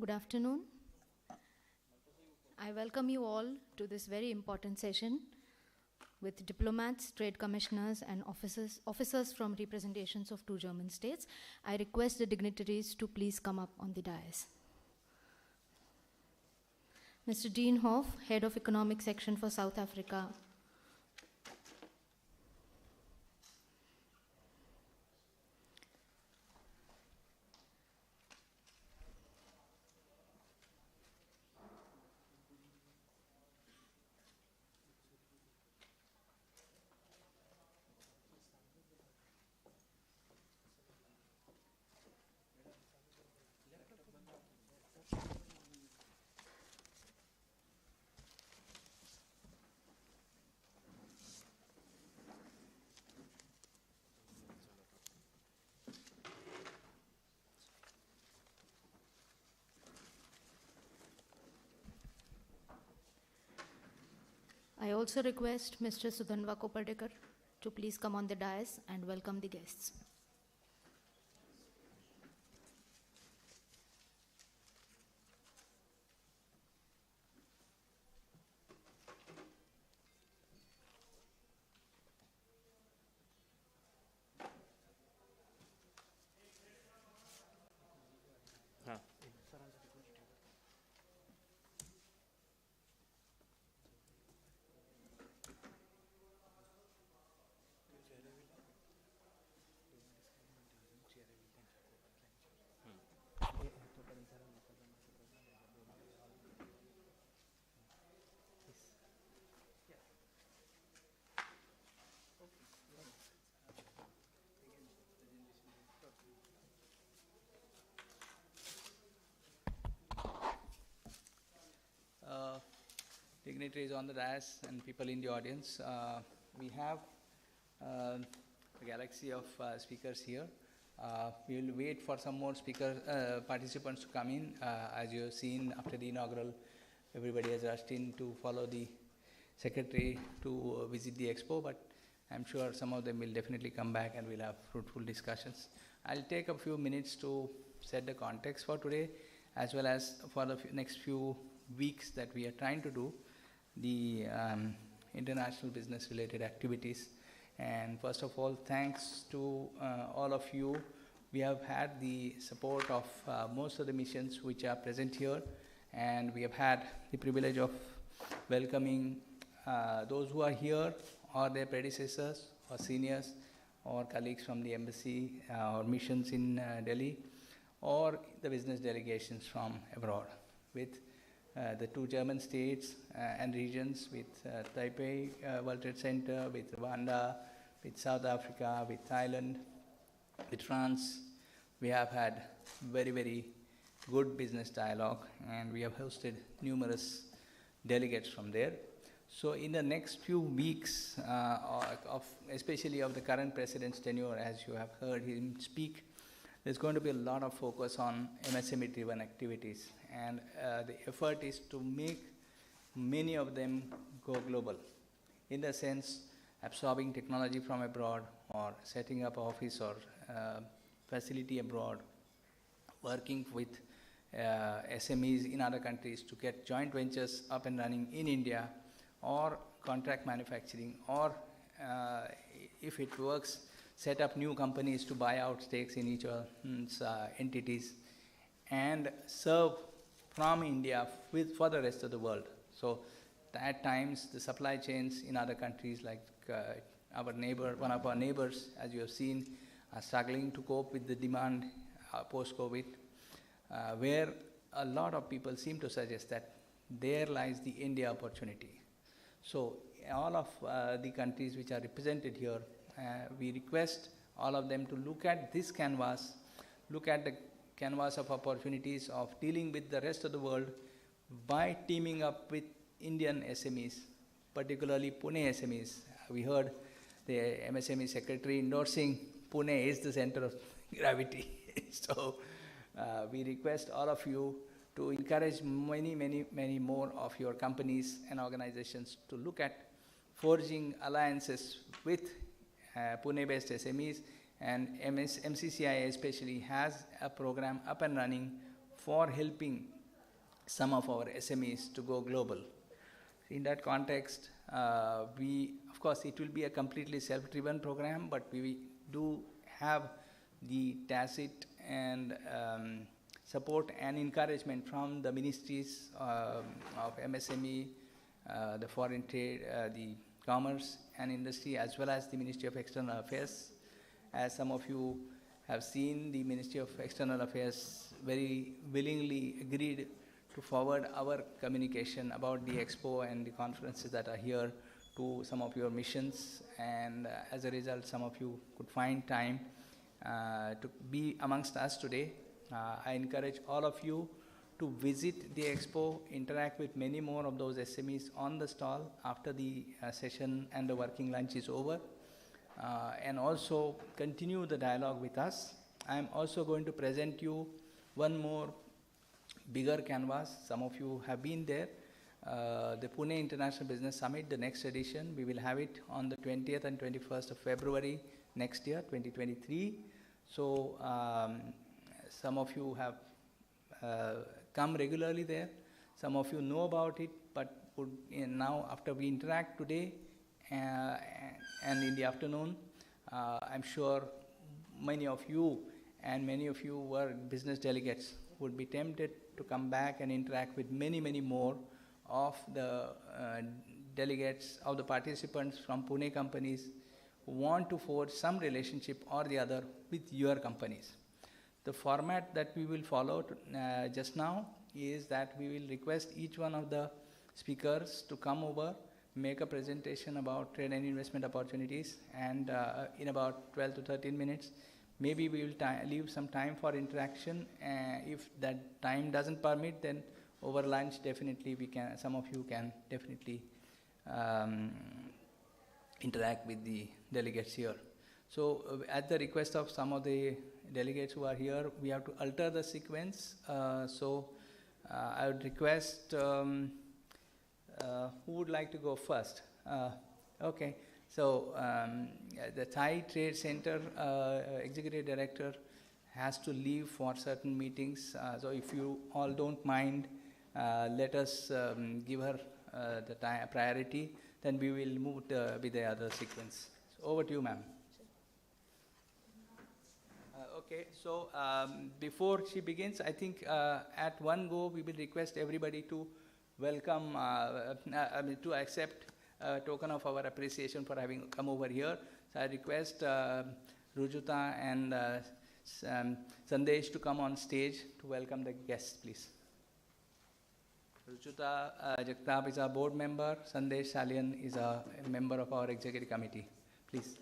Good afternoon. I welcome you all to this very important session with diplomats, trade commissioners, and officers from representations of 2 German states. I request the dignitaries to please come up on the dais. Mr. Dean Hoff, Head of Economic Section for South Africa. I also request Mr. Sudhanva Kopardekar to please come on the dais and welcome the guests. Dignitaries on the dais and people in the audience. We have a galaxy of speakers here. We will wait for some more participants to come in. As you have seen, after the inaugural, everybody has rushed in to follow the secretary to visit the expo, but I'm sure some of them will definitely come back and we'll have fruitful discussions. I'll take a few minutes to set the context for today, as well as for the next few weeks that we are trying to do the international business related activities. And first of all, thanks to all of you. We have had the support of most of the missions which are present here, and we have had the privilege of welcoming those who are here or their predecessors or seniors or colleagues from the embassy or missions in Delhi, or the business delegations from abroad, with the 2 German states and regions, with Taipei World Trade Center, with Rwanda, with South Africa, with Thailand, with France. We have had very, very good business dialogue, and we have hosted numerous delegates from there. So in the next few weeks, especially of the current president's tenure, as you have heard him speak, there's going to be a lot of focus on MSME-driven activities, and the effort is to make many of them go global, in the sense absorbing technology from abroad or setting up office or facility abroad, working with SMEs in other countries to get joint ventures up and running in India, or contract manufacturing, or if it works, set up new companies to buy out stakes in each other's entities and serve from India for the rest of the world. So at times the supply chains in other countries, like one of our neighbors, as you have seen, are struggling to cope with the demand post-COVID, where a lot of people seem to suggest that there lies the India opportunity. So all of the countries which are represented here, we request all of them to look at this canvas, look at the canvas of opportunities of dealing with the rest of the world by teaming up with Indian SMEs, particularly Pune SMEs. We heard the MSME secretary endorsing Pune is the center of gravity. So we request all of you to encourage many more of your companies and organizations to look at forging alliances with Pune-based SMEs, and MCCIA especially has a program up and running for helping some of our SMEs to go global. In that context, of course, it will be a completely self-driven program, but we do have the tacit and support and encouragement from the ministries of MSME, the foreign trade, the commerce and industry, as well as the Ministry of External Affairs. As some of you have seen, the Ministry of External Affairs very willingly agreed to forward our communication about the Expo and the conferences that are here to some of your missions, and as a result, some of you could find time to be amongst us today. I encourage all of you to visit the Expo, interact with many more of those SMEs on the stall after the session and the working lunch is over, and also continue the dialogue with us. I am also going to present you one more bigger canvas. Some of you have been there. The Pune International Business Summit, the next edition, we will have it on the 20th and 21st of February next year, 2023. So some of you have come regularly there. Some of you know about it, but would now, after we interact today and in the afternoon, I'm sure many of you were business delegates would be tempted to come back and interact with many, many more of the delegates, of the participants from Pune companies who want to forge some relationship or the other with your companies. The format that we will follow just now is that we will request each one of the speakers to come over, make a presentation about trade and investment opportunities, and in about 12 to 13 minutes, maybe we will leave some time for interaction. If that time doesn't permit, then over lunch, definitely we can, some of you can definitely interact with the delegates here. So at the request of some of the delegates who are here, we have to alter the sequence. I would request, who would like to go first? Okay. So the Thai Trade Center Executive Director has to leave for certain meetings. So if you all don't mind, let us give her the priority. Then we will move with the other sequence. So over to you, ma'am. Okay, so before she begins, I think at one go we will request everybody to welcome, to accept a token of our appreciation for having come over here. So I request Rujuta and Sandesh to come on stage to welcome the guests, please. Rujuta Jagtap is our board member. Sandesh Salian is a member of our executive committee. Please.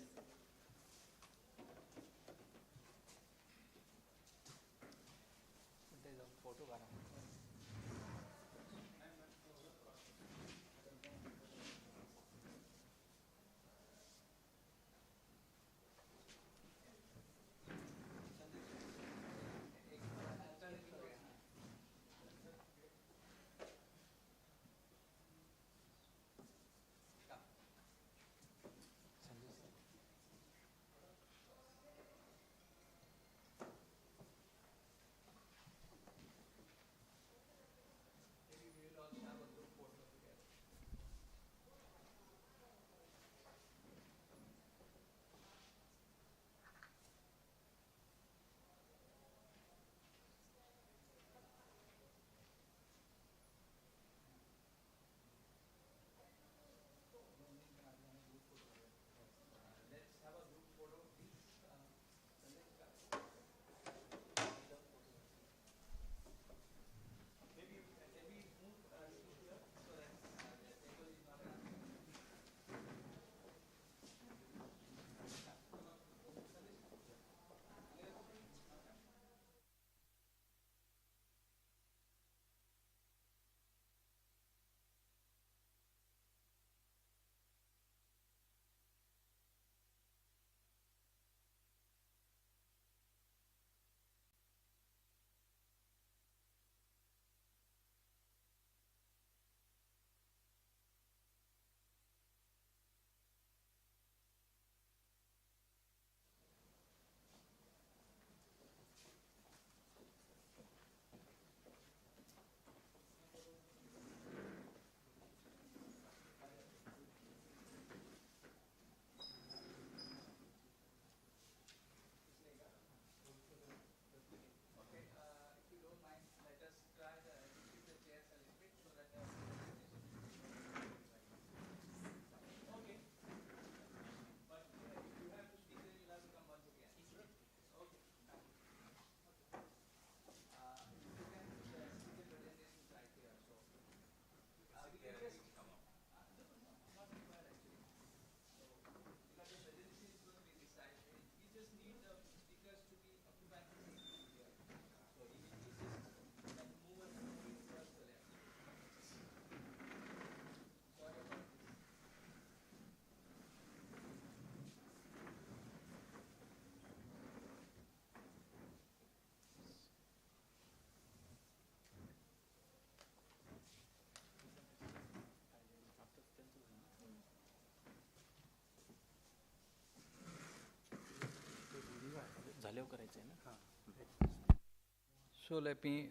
So let me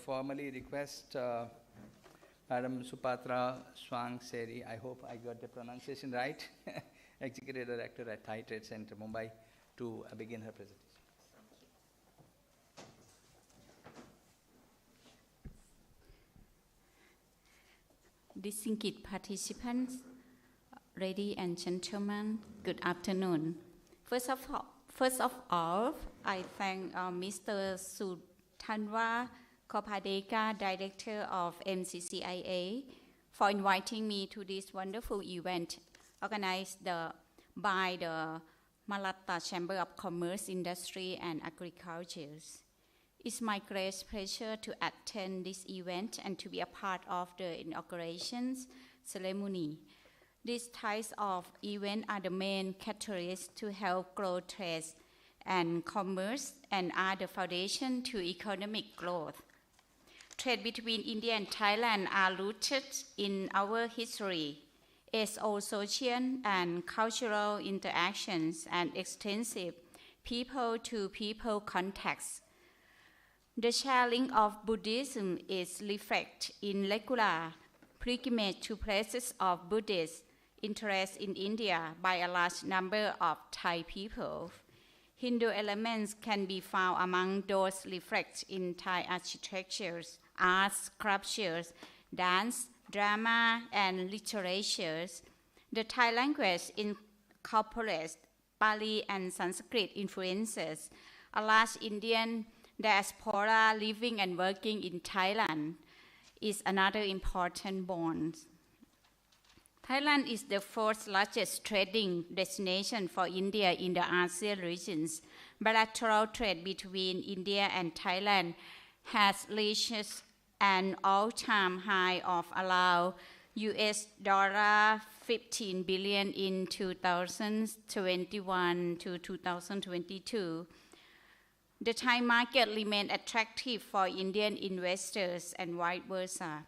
formally request Madam Supatra Swang-Seri, I hope I got the pronunciation right, Executive Director at Thai Trade Center, Mumbai, to begin her presentation. Distinguished participants, ladies and gentlemen, good afternoon. First of all, I thank Mr. Suthanwa Kopadeka, Director of MCCIA, for inviting me to this wonderful event organized by the Malatta Chamber of Commerce, Industry and Agriculture. It's my great pleasure to attend this event and to be a part of the inauguration ceremony. These types of events are the main catalysts to help grow trade and commerce and are the foundation to economic growth. Trade between India and Thailand are rooted in our history, its social and cultural interactions and extensive people-to-people contacts. The sharing of Buddhism is reflected in regular pilgrimage to places of Buddhist interest in India by a large number of Thai people. Hindu elements can be found among those reflected in Thai architectures, arts, sculptures, dance, drama, and literature. The Thai language incorporates Pali and Sanskrit influences. A large Indian diaspora living and working in Thailand is another important bond. Thailand is the fourth largest trading destination for India in the ASEAN regions. Bilateral trade between India and Thailand has reached an all-time high of around $15 billion in 2021 to 2022. The Thai market remains attractive for Indian investors and vice versa.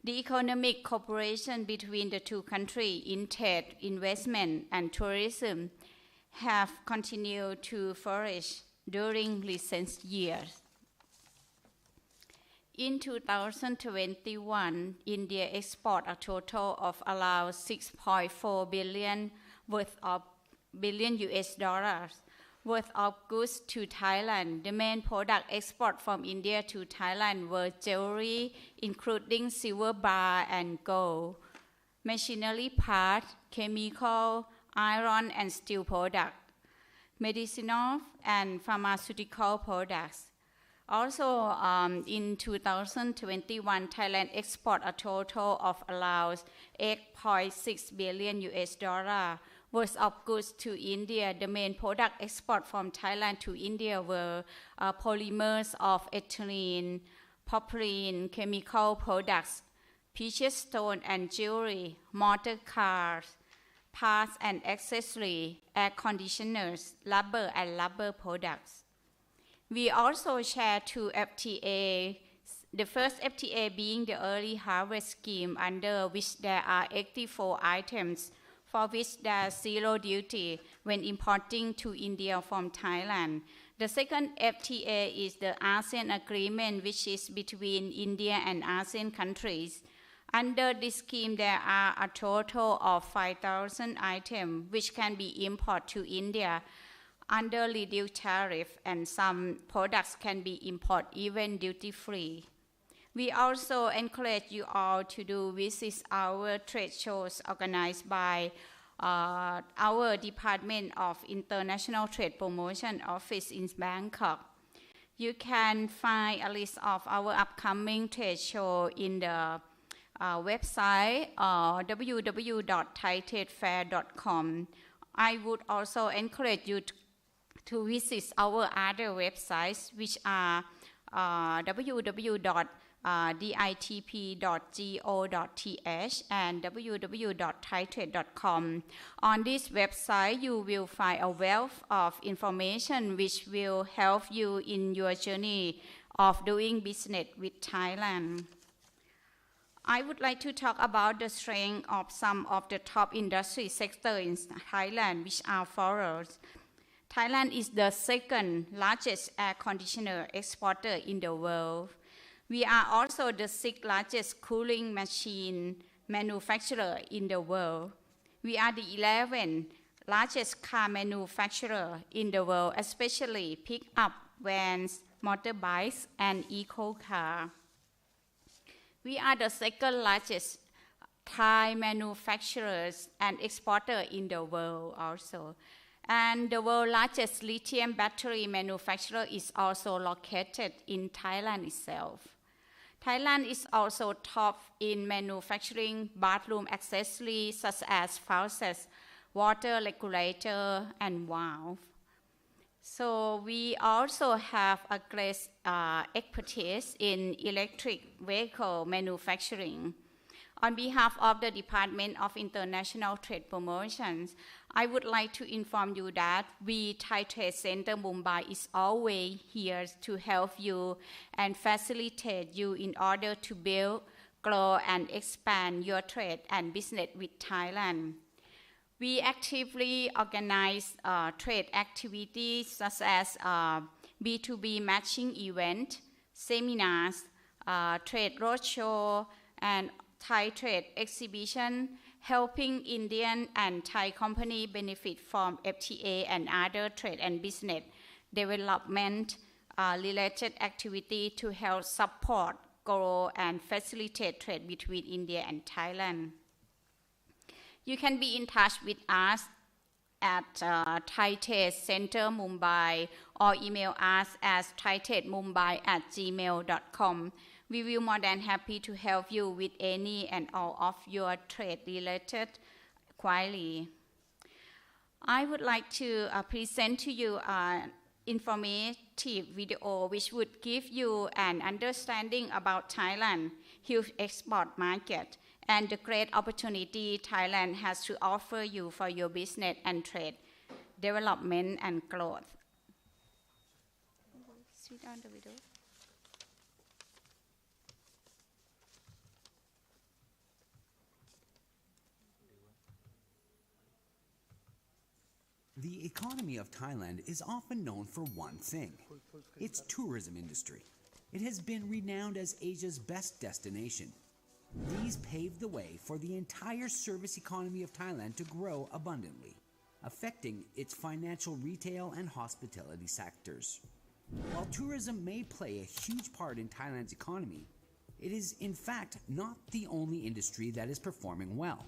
The economic cooperation between the two countries in trade, investment, and tourism have continued to flourish during recent years. In 2021, India exported a total of around $6.4 billion worth of goods to Thailand. The main product export from India to Thailand were jewelry, including silver bar and gold, machinery parts, chemical, iron and steel products, medicinal and pharmaceutical products. Also, in 2021, Thailand exported a total of around $8.6 billion worth of goods to India. The main product export from Thailand to India were polymers of ethylene, propylene, chemical products, precious stone and jewelry, motor cars, parts and accessories, air conditioners, rubber and rubber products. We also share two FTA, the first FTA being the early harvest scheme, under which there are 84 items for which there is zero duty when importing to India from Thailand. The second FTA is the ASEAN agreement, which is between India and ASEAN countries. Under this scheme, there are a total of 5,000 items which can be imported to India under reduced tariff, and some products can be imported even duty-free. We also encourage you all to do visit our trade shows organized by our Department of International Trade Promotion Office in Bangkok. You can find a list of our upcoming trade show in the website www.thaitradefair.com. I would also encourage you to visit our other websites, which are www.ditp.go.th and www.thaitrade.com. On this website, you will find a wealth of information which will help you in your journey of doing business with Thailand. I would like to talk about the strength of some of the top industry sectors in Thailand, which are followed. Thailand is the second largest air conditioner exporter in the world. We are also the sixth largest cooling machine manufacturer in the world. We are the 11th largest car manufacturer in the world, especially pick-up vans, motorbikes, and eco-car. We are the second largest Thai manufacturers and exporter in the world also. And the world's largest lithium battery manufacturer is also located in Thailand itself. Thailand is also top in manufacturing bathroom accessories such as faucets, water regulator, and valve. So we also have a great expertise in electric vehicle manufacturing. On behalf of the Department of International Trade Promotions, I would like to inform you that we Thai Trade Center Mumbai is always here to help you and facilitate you in order to build, grow, and expand your trade and business with Thailand. We actively organize trade activities such as B2B matching event, seminars, trade roadshow, and Thai trade exhibition, helping Indian and Thai company benefit from FTA and other trade and business development related activity to help support, grow, and facilitate trade between India and Thailand. You can be in touch with us at Thai Trade Center Mumbai or email us as thaitrademumbai@gmail.com. We will be more than happy to help you with any and all of your trade-related query. I would like to present to you an informative video which would give you an understanding about Thailand's huge export market and the great opportunity Thailand has to offer you for your business and trade development and growth. Switch on the video. The economy of Thailand is often known for one thing, its tourism industry. It has been renowned as Asia's best destination. These paved the way for the entire service economy of Thailand to grow abundantly, affecting its financial, retail, and hospitality sectors. While tourism may play a huge part in Thailand's economy, it is in fact not the only industry that is performing well.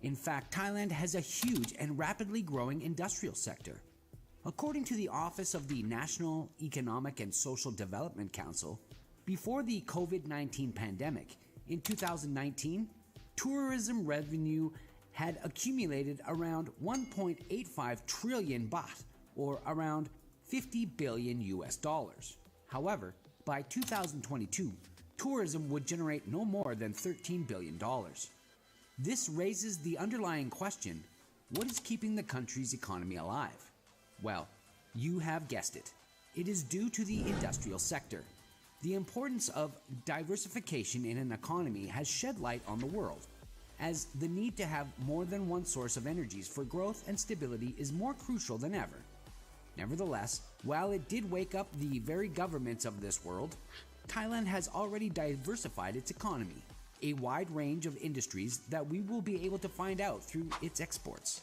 In fact, Thailand has a huge and rapidly growing industrial sector. According to the Office of the National Economic and Social Development Council, before the COVID-19 pandemic, in 2019, tourism revenue had accumulated around 1.85 trillion baht, or around 50 billion US dollars. However, by 2022, tourism would generate no more than $13 billion. This raises the underlying question, what is keeping the country's economy alive? Well, you have guessed it. It is due to the industrial sector. The importance of diversification in an economy has shed light on the world, as the need to have more than one source of energies for growth and stability is more crucial than ever. Nevertheless, while it did wake up the very governments of this world, Thailand has already diversified its economy, a wide range of industries that we will be able to find out through its exports.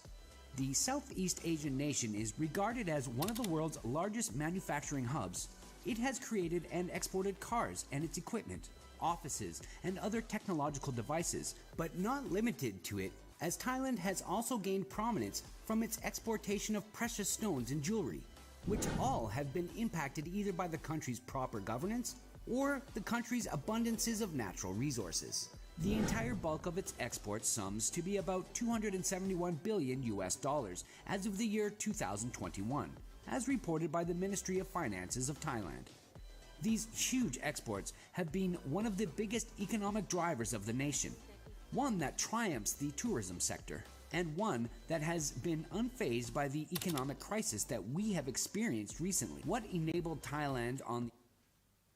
The Southeast Asian nation is regarded as one of the world's largest manufacturing hubs. It has created and exported cars and its equipment, offices, and other technological devices, but not limited to it, as Thailand has also gained prominence from its exportation of precious stones and jewelry, which all have been impacted either by the country's proper governance or the country's abundances of natural resources. The entire bulk of its exports sums to be about 271 billion US dollars as of the year 2021, as reported by the Ministry of Finances of Thailand. These huge exports have been one of the biggest economic drivers of the nation, one that triumphs the tourism sector, and one that has been unfazed by the economic crisis that we have experienced recently. What enabled Thailand to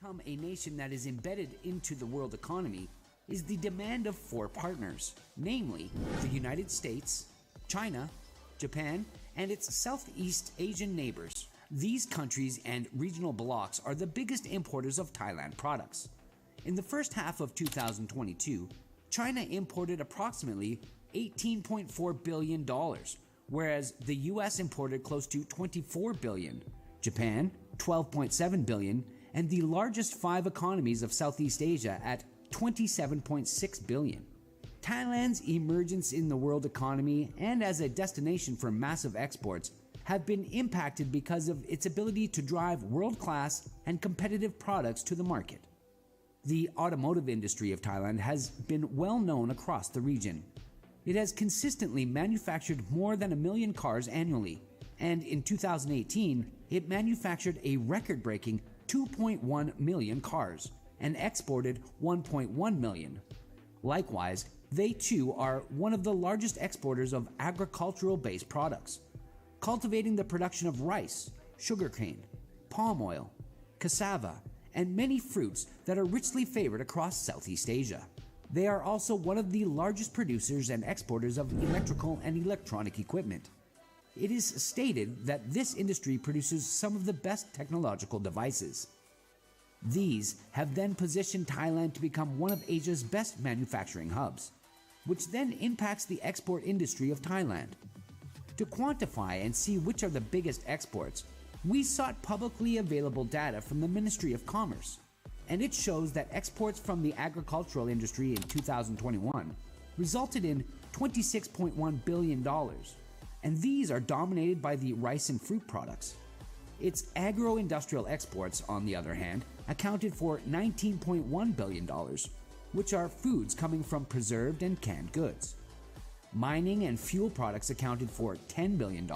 become a nation that is embedded into the world economy is the demand of four partners, namely the United States, China, Japan, and its Southeast Asian neighbors. These countries and regional blocs are the biggest importers of Thailand products. In the first half of 2022, China imported approximately $18.4 billion, whereas the US imported close to $24 billion, Japan $12.7 billion, and the largest 5 economies of Southeast Asia at $27.6 billion. Thailand's emergence in the world economy and as a destination for massive exports have been impacted because of its ability to drive world-class and competitive products to the market. The automotive industry of Thailand has been well known across the region. It has consistently manufactured more than 1 million cars annually, and in 2018, it manufactured a record-breaking 2.1 million cars and exported 1.1 million. Likewise, they too are one of the largest exporters of agricultural-based products, cultivating the production of rice, sugarcane, palm oil, cassava, and many fruits that are richly favored across Southeast Asia. They are also one of the largest producers and exporters of electrical and electronic equipment. It is stated that this industry produces some of the best technological devices. These have then positioned Thailand to become one of Asia's best manufacturing hubs, which then impacts the export industry of Thailand. To quantify and see which are the biggest exports, we sought publicly available data from the Ministry of Commerce, and it shows that exports from the agricultural industry in 2021 resulted in $26.1 billion, and these are dominated by the rice and fruit products. Its agro-industrial exports, on the other hand, accounted for $19.1 billion, which are foods coming from preserved and canned goods. Mining and fuel products accounted for $10 billion.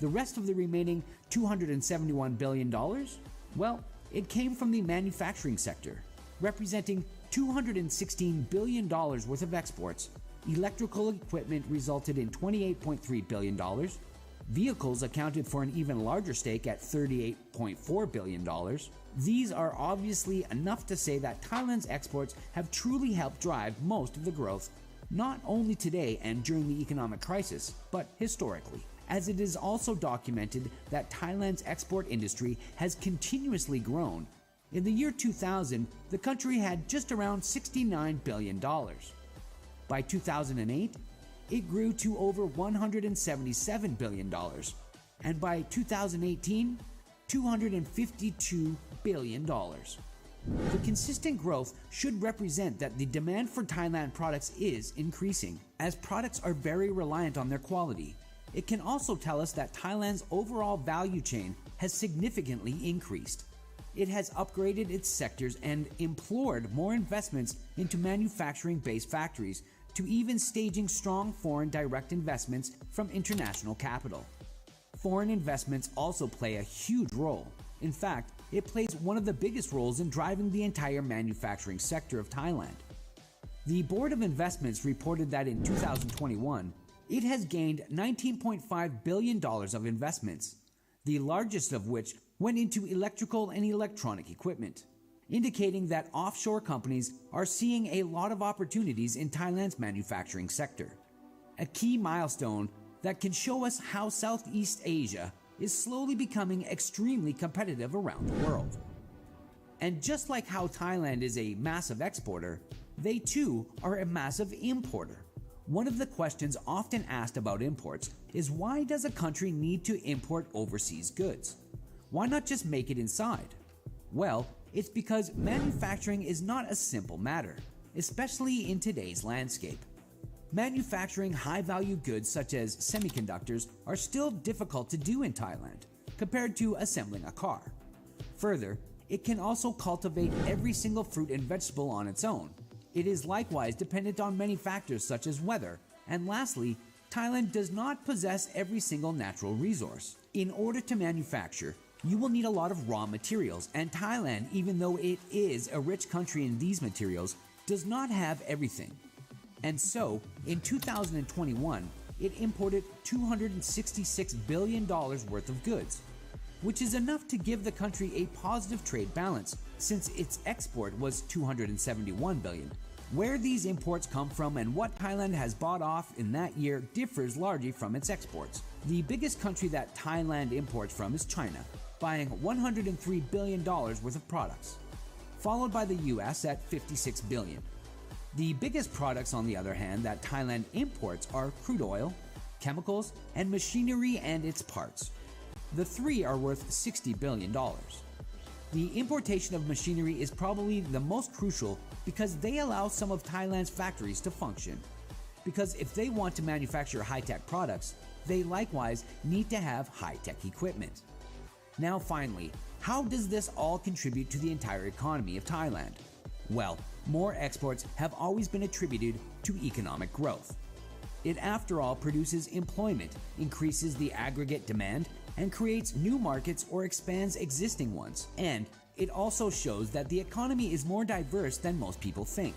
The rest of the remaining $271 billion, well, it came from the manufacturing sector, representing $216 billion worth of exports. Electrical equipment resulted in $28.3 billion. Vehicles accounted for an even larger stake at $38.4 billion. These are obviously enough to say that Thailand's exports have truly helped drive most of the growth, not only today and during the economic crisis, but historically, as it is also documented that Thailand's export industry has continuously grown. In the year 2000, the country had just around $69 billion. By 2008, it grew to over $177 billion, and by 2018, $252 billion. The consistent growth should represent that the demand for Thailand products is increasing, as products are very reliant on their quality. It can also tell us that Thailand's overall value chain has significantly increased. It has upgraded its sectors and implored more investments into manufacturing-based factories, to even staging strong foreign direct investments from international capital. Foreign investments also play a huge role. In fact, it plays one of the biggest roles in driving the entire manufacturing sector of Thailand. The Board of Investments reported that in 2021, it has gained $19.5 billion of investments, the largest of which went into electrical and electronic equipment, indicating that offshore companies are seeing a lot of opportunities in Thailand's manufacturing sector. A key milestone that can show us how Southeast Asia is slowly becoming extremely competitive around the world. And just like how Thailand is a massive exporter, they too are a massive importer. One of the questions often asked about imports is, why does a country need to import overseas goods? Why not just make it inside? Well, it's because manufacturing is not a simple matter, especially in today's landscape. Manufacturing high-value goods such as semiconductors are still difficult to do in Thailand, compared to assembling a car. Further, it can also cultivate every single fruit and vegetable on its own. It is likewise dependent on many factors such as weather. And lastly, Thailand does not possess every single natural resource. In order to manufacture, you will need a lot of raw materials, and Thailand, even though it is a rich country in these materials, does not have everything. And so, in 2021, it imported $266 billion worth of goods, which is enough to give the country a positive trade balance, since its export was $271 billion, Where these imports come from and what Thailand has bought off in that year differs largely from its exports. The biggest country that Thailand imports from is China, buying $103 billion worth of products, followed by the US at $56 billion. The biggest products, on the other hand, that Thailand imports are crude oil, chemicals, and machinery and its parts. The three are worth $60 billion. The importation of machinery is probably the most crucial because they allow some of Thailand's factories to function. Because if they want to manufacture high-tech products, they likewise need to have high-tech equipment. Now finally, how does this all contribute to the entire economy of Thailand? Well, more exports have always been attributed to economic growth. It after all produces employment, increases the aggregate demand, and creates new markets or expands existing ones. And it also shows that the economy is more diverse than most people think.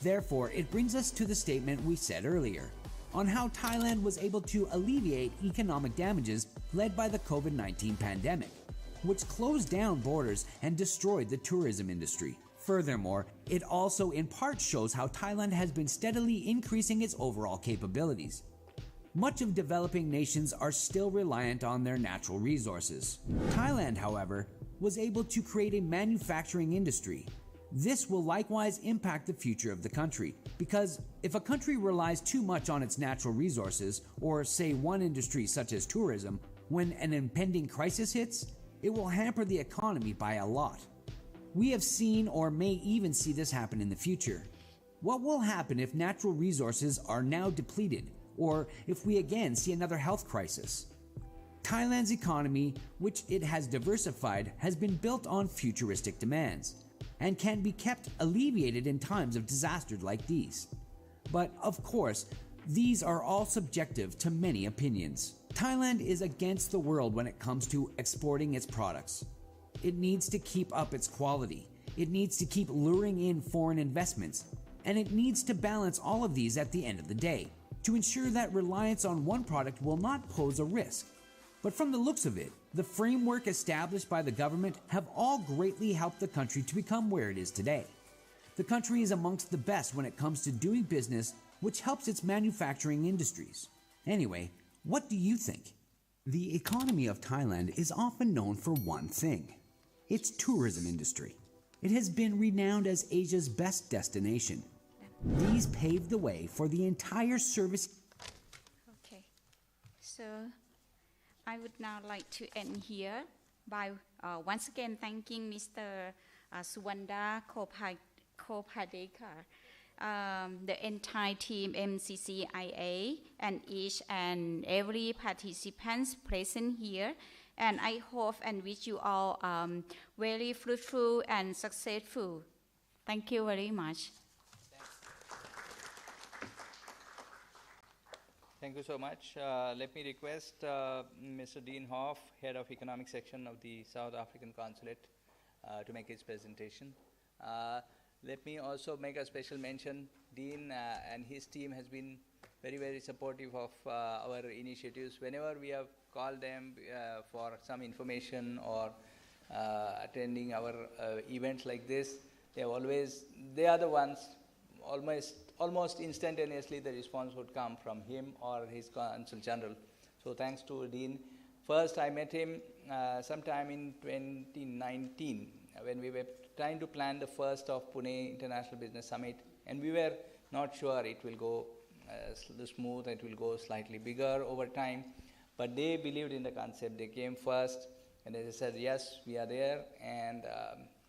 Therefore, it brings us to the statement we said earlier on how Thailand was able to alleviate economic damages led by the COVID-19 pandemic, which closed down borders and destroyed the tourism industry. Furthermore, it also in part shows how Thailand has been steadily increasing its overall capabilities. Much of developing nations are still reliant on their natural resources. Thailand, however, was able to create a manufacturing industry. This will likewise impact the future of the country, because if a country relies too much on its natural resources, or say one industry such as tourism, when an impending crisis hits, it will hamper the economy by a lot. We have seen or may even see this happen in the future. What will happen if natural resources are now depleted, or if we again see another health crisis? Thailand's economy, which it has diversified, has been built on futuristic demands, and can be kept alleviated in times of disasters like these. But of course, these are all subjective to many opinions. Thailand is against the world when it comes to exporting its products. It needs to keep up its quality. It needs to keep luring in foreign investments, and it needs to balance all of these at the end of the day to ensure that reliance on one product will not pose a risk. But from the looks of it, the framework established by the government have all greatly helped the country to become where it is today. The country is amongst the best when it comes to doing business, which helps its manufacturing industries. Anyway, what do you think? The economy of Thailand is often known for one thing: its tourism industry. It has been renowned as Asia's best destination. These paved the way for the entire service. Okay, so I would now like to end here by once again thanking Mr. Suwanda Kopadekar, the entire team MCCIA, and each and every participants present here. And I hope and wish you all very fruitful and successful. Thank you very much. Thank you so much. Let me request Mr. Dean Hoff, Head of Economic Section of the South African Consulate, to make his presentation. Let me also make a special mention. Dean and his team has been very, very supportive of our initiatives. Whenever we have called them for some information or attending our events like this, they are the ones, almost instantaneously the response would come from him or his Consul General. So thanks to Dean. First I met him sometime in 2019 when we were trying to plan the first of Pune International Business Summit, and we were not sure it will go smooth, it will go slightly bigger over time, but they believed in the concept. They came first and they said, yes, we are there, and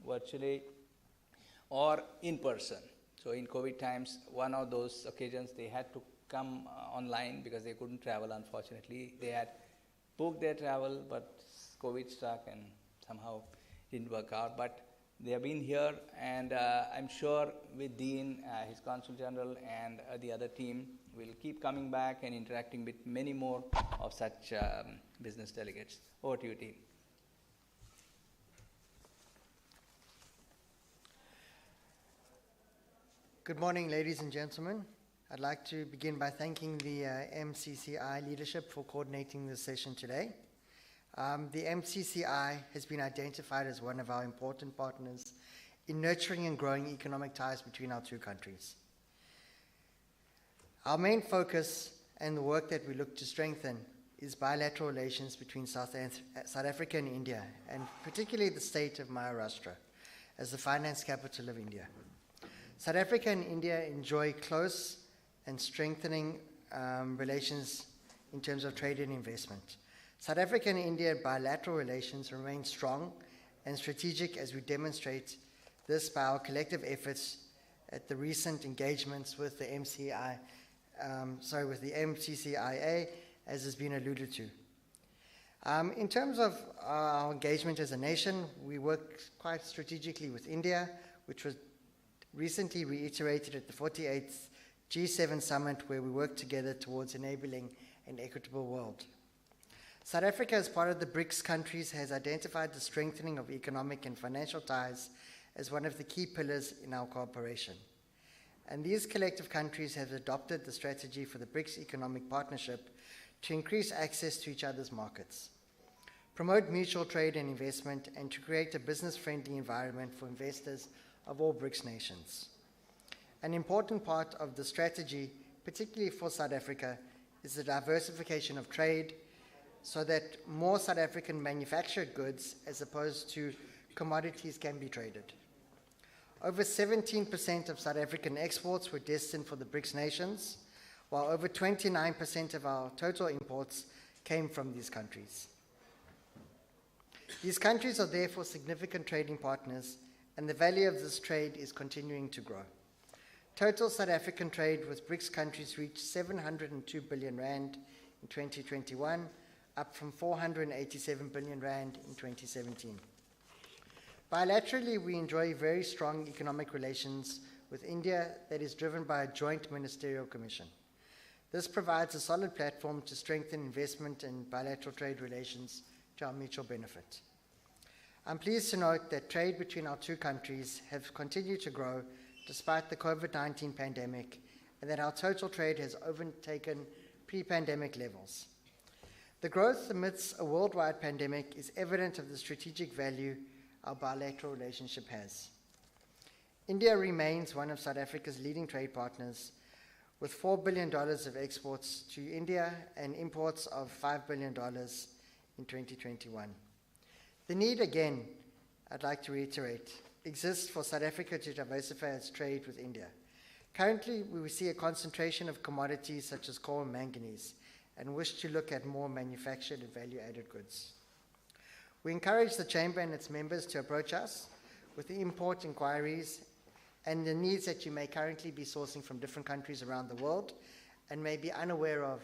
virtually or in person. So in COVID times, one of those occasions they had to come online because they couldn't travel, unfortunately. They had booked their travel, but COVID struck and somehow didn't work out. But they have been here, and I'm sure with Dean, his Consul General, and the other team will keep coming back and interacting with many more of such business delegates. Over to you, Dean. Good morning, ladies and gentlemen. I'd like to begin by thanking the MCCI leadership for coordinating this session today. The MCCI has been identified as one of our important partners in nurturing and growing economic ties between our two countries. Our main focus and the work that we look to strengthen is bilateral relations between South Africa and India, and particularly the state of Maharashtra as the finance capital of India. South Africa and India enjoy close and strengthening relations in terms of trade and investment. South Africa and India bilateral relations remain strong and strategic as we demonstrate this by our collective efforts at the recent engagements with the MCCIA, as has been alluded to. In terms of our engagement as a nation, we work quite strategically with India, which was recently reiterated at the 48th G7 summit, where we work together towards enabling an equitable world. South Africa, as part of the BRICS countries, has identified the strengthening of economic and financial ties as one of the key pillars in our cooperation. And these collective countries have adopted the strategy for the BRICS Economic Partnership to increase access to each other's markets, promote mutual trade and investment, and to create a business-friendly environment for investors of all BRICS nations. An important part of the strategy, particularly for South Africa, is the diversification of trade so that more South African manufactured goods as opposed to commodities can be traded. Over 17% of South African exports were destined for the BRICS nations, while over 29% of our total imports came from these countries. These countries are therefore significant trading partners, and the value of this trade is continuing to grow. Total South African trade with BRICS countries reached 702 billion rand in 2021, up from 487 billion rand in 2017. Bilaterally, we enjoy very strong economic relations with India that is driven by a joint ministerial commission. This provides a solid platform to strengthen investment and bilateral trade relations to our mutual benefit. I'm pleased to note that trade between our two countries has continued to grow despite the COVID-19 pandemic, and that our total trade has overtaken pre-pandemic levels. The growth amidst a worldwide pandemic is evident of the strategic value our bilateral relationship has. India remains one of South Africa's leading trade partners, with $4 billion of exports to India and imports of $5 billion in 2021. The need, again, I'd like to reiterate, exists for South Africa to diversify its trade with India. Currently, we see a concentration of commodities such as coal and manganese, and wish to look at more manufactured and value-added goods. We encourage the Chamber and its members to approach us with the import inquiries and the needs that you may currently be sourcing from different countries around the world and may be unaware of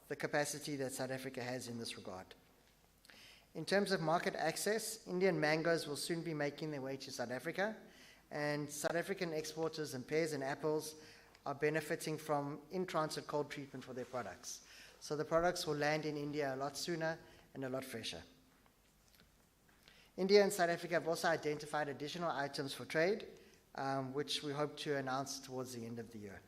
the capacity that South Africa has in this regard. In terms of market access, Indian mangoes will soon be making their way to South Africa, and South African exporters in pears and apples are benefiting from in-transit cold treatment for their products. So the products will land in India a lot sooner and a lot fresher. India and South Africa have also identified additional items for trade, which we hope to announce towards the end of the year.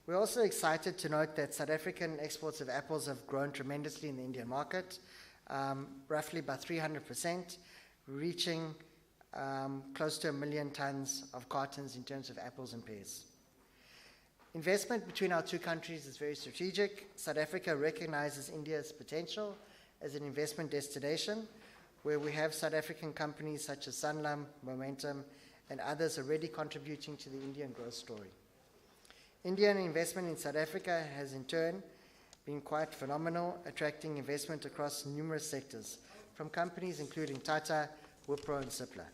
We're also excited to note that South African exports of apples have grown tremendously in the Indian market, roughly by 300%, reaching close to 1 million tons of cartons in terms of apples and pears. Investment between our two countries is very strategic. South Africa recognizes India's potential as an investment destination, where we have South African companies such as Sanlam, Momentum, and others already contributing to the Indian growth story. Indian investment in South Africa has in turn been quite phenomenal, attracting investment across numerous sectors, from companies including Tata, Wipro, and Cipla.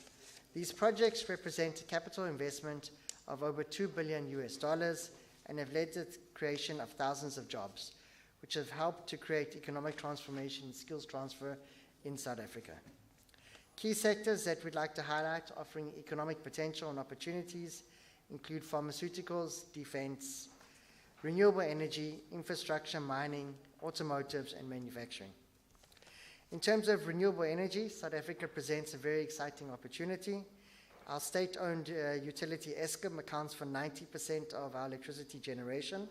These projects represent a capital investment of over $2 billion and have led to the creation of thousands of jobs, which have helped to create economic transformation and skills transfer in South Africa. Key sectors that we'd like to highlight offering economic potential and opportunities include pharmaceuticals, defense, renewable energy, infrastructure, mining, automotives, and manufacturing. In terms of renewable energy, South Africa presents a very exciting opportunity. Our state-owned utility Eskom accounts for 90% of our electricity generation.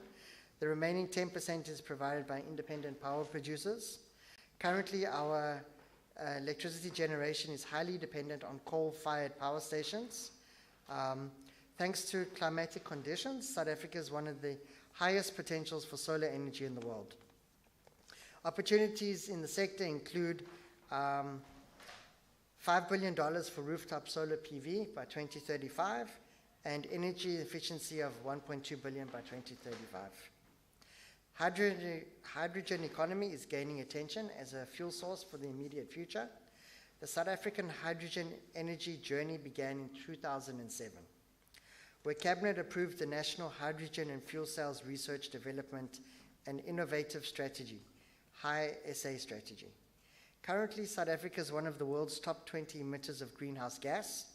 The remaining 10% is provided by independent power producers. Currently, our electricity generation is highly dependent on coal-fired power stations. Thanks to climatic conditions, South Africa is one of the highest potentials for solar energy in the world. Opportunities in the sector include $5 billion for rooftop solar PV by 2035 and energy efficiency of $1.2 billion by 2035. Hydrogen economy is gaining attention as a fuel source for the immediate future. The South African hydrogen energy journey began in 2007, where Cabinet approved the National Hydrogen and Fuel Cells Research, Development and Innovative Strategy, HI-SA strategy. Currently, South Africa is one of the world's top 20 emitters of greenhouse gas.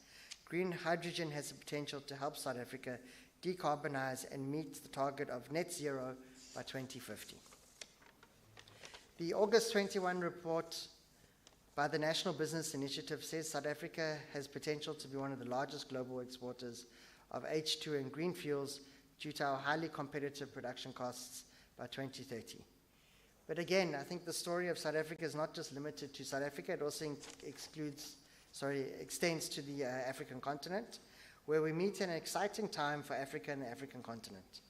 Green hydrogen has the potential to help South Africa decarbonize and meet the target of net zero by 2050. The August 21 report by the National Business Initiative says South Africa has potential to be one of the largest global exporters of H2 and green fuels due to our highly competitive production costs by 2030. But again, I think the story of South Africa is not just limited to South Africa, it also extends to the African continent, where we meet an exciting time for Africa and the African continent.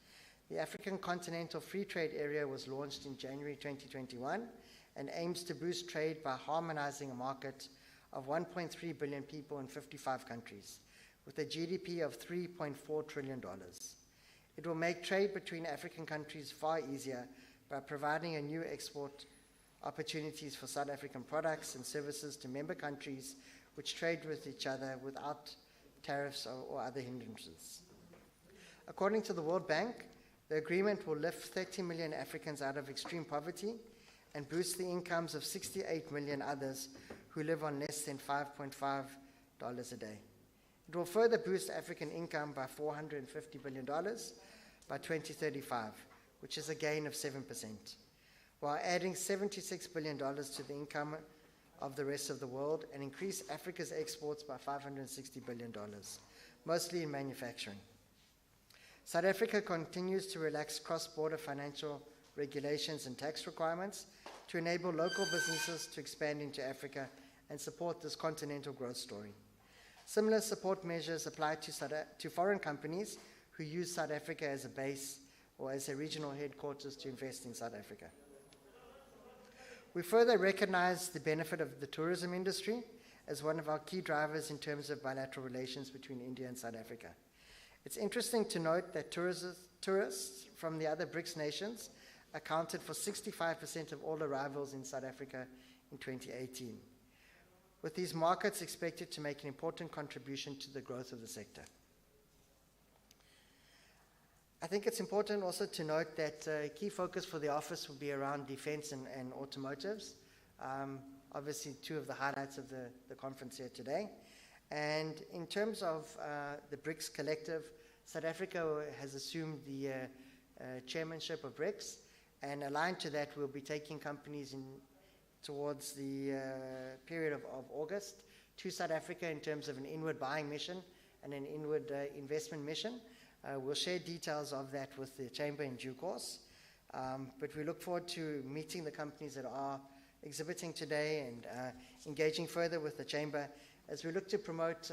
The African Continental Free Trade Area was launched in January 2021 and aims to boost trade by harmonizing a market of 1.3 billion people in 55 countries, with a GDP of $3.4 trillion. It will make trade between African countries far easier by providing a new export opportunities for South African products and services to member countries which trade with each other without tariffs or other hindrances. According to the World Bank, the agreement will lift 30 million Africans out of extreme poverty and boost the incomes of 68 million others who live on less than $5.5 a day. It will further boost African income by $450 billion by 2035, which is a gain of 7%, while adding $76 billion to the income of the rest of the world and increase Africa's exports by $560 billion, mostly in manufacturing. South Africa continues to relax cross-border financial regulations and tax requirements to enable local businesses to expand into Africa and support this continental growth story. Similar support measures apply to foreign companies who use South Africa as a base or as a regional headquarters to invest in South Africa. We further recognize the benefit of the tourism industry as one of our key drivers in terms of bilateral relations between India and South Africa. It's interesting to note that tourists from the other BRICS nations accounted for 65% of all arrivals in South Africa in 2018, with these markets expected to make an important contribution to the growth of the sector. I think it's important also to note that key focus for the office will be around defense and automotives. Obviously, two of the highlights of the conference here today. And in terms of the BRICS collective, South Africa has assumed the chairmanship of BRICS, and aligned to that, we'll be taking companies towards the period of August to South Africa in terms of an inward buying mission and an inward investment mission. We'll share details of that with the Chamber in due course, but we look forward to meeting the companies that are exhibiting today and engaging further with the Chamber as we look to promote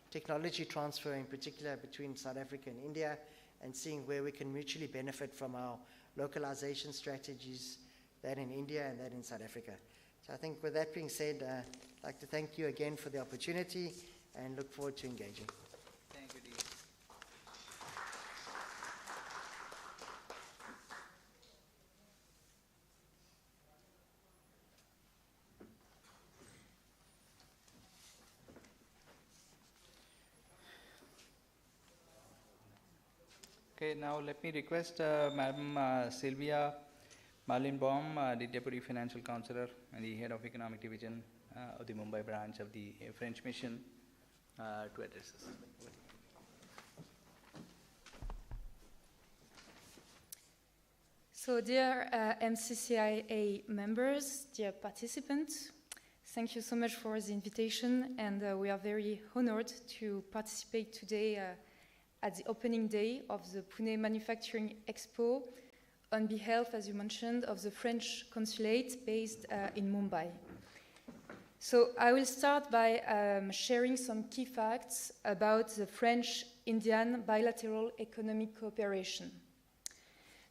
technology transfer, in particular between South Africa and India, and seeing where we can mutually benefit from our localization strategies, that in India and that in South Africa. So I think with that being said, I'd like to thank you again for the opportunity and look forward to engaging. Thank you, Dean. Okay, now let me request Madam Sylvia Marlinbaum, the Deputy Financial Councillor and the Head of Economic Division of the Mumbai branch of the French Mission, to address us. So dear MCCIA members, dear participants, thank you so much for the invitation, and we are very honored to participate today at the opening day of the Pune Manufacturing Expo on behalf, as you mentioned, of the French consulate based in Mumbai. So I will start by sharing some key facts about the French-Indian bilateral economic cooperation.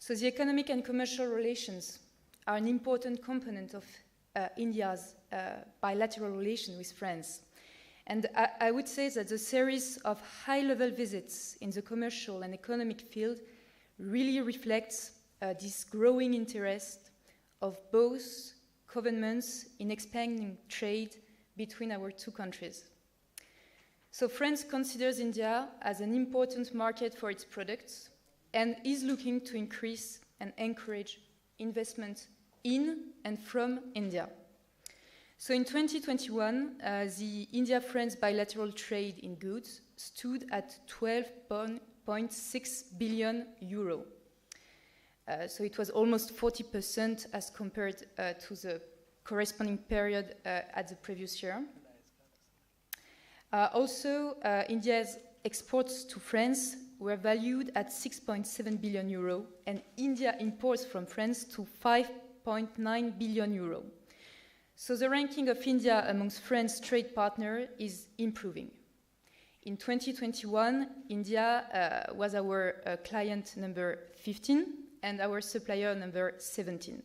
So the economic and commercial relations are an important component of India's bilateral relation with France. And I would say that the series of high-level visits in the commercial and economic field really reflects this growing interest of both governments in expanding trade between our two countries. So France considers India as an important market for its products and is looking to increase and encourage investment in and from India. So in 2021, the India-France bilateral trade in goods stood at 12.6 billion euro. So it was almost 40% as compared to the corresponding period at the previous year. Also, India's exports to France were valued at 6.7 billion euro, and India imports from France to 5.9 billion euro. So the ranking of India amongst France's trade partners is improving. In 2021, India was our client number 15 and our supplier number 17.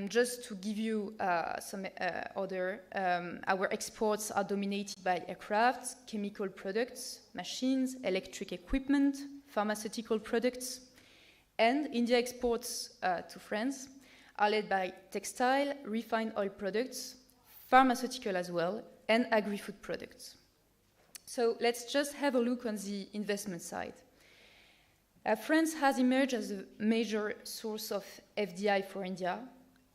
Just to give you some order, our exports are dominated by aircraft, chemical products, machines, electric equipment, pharmaceutical products, and India exports to France are led by textile, refined oil products, pharmaceutical as well, and agri-food products. So let's just have a look on the investment side. France has emerged as a major source of FDI for India,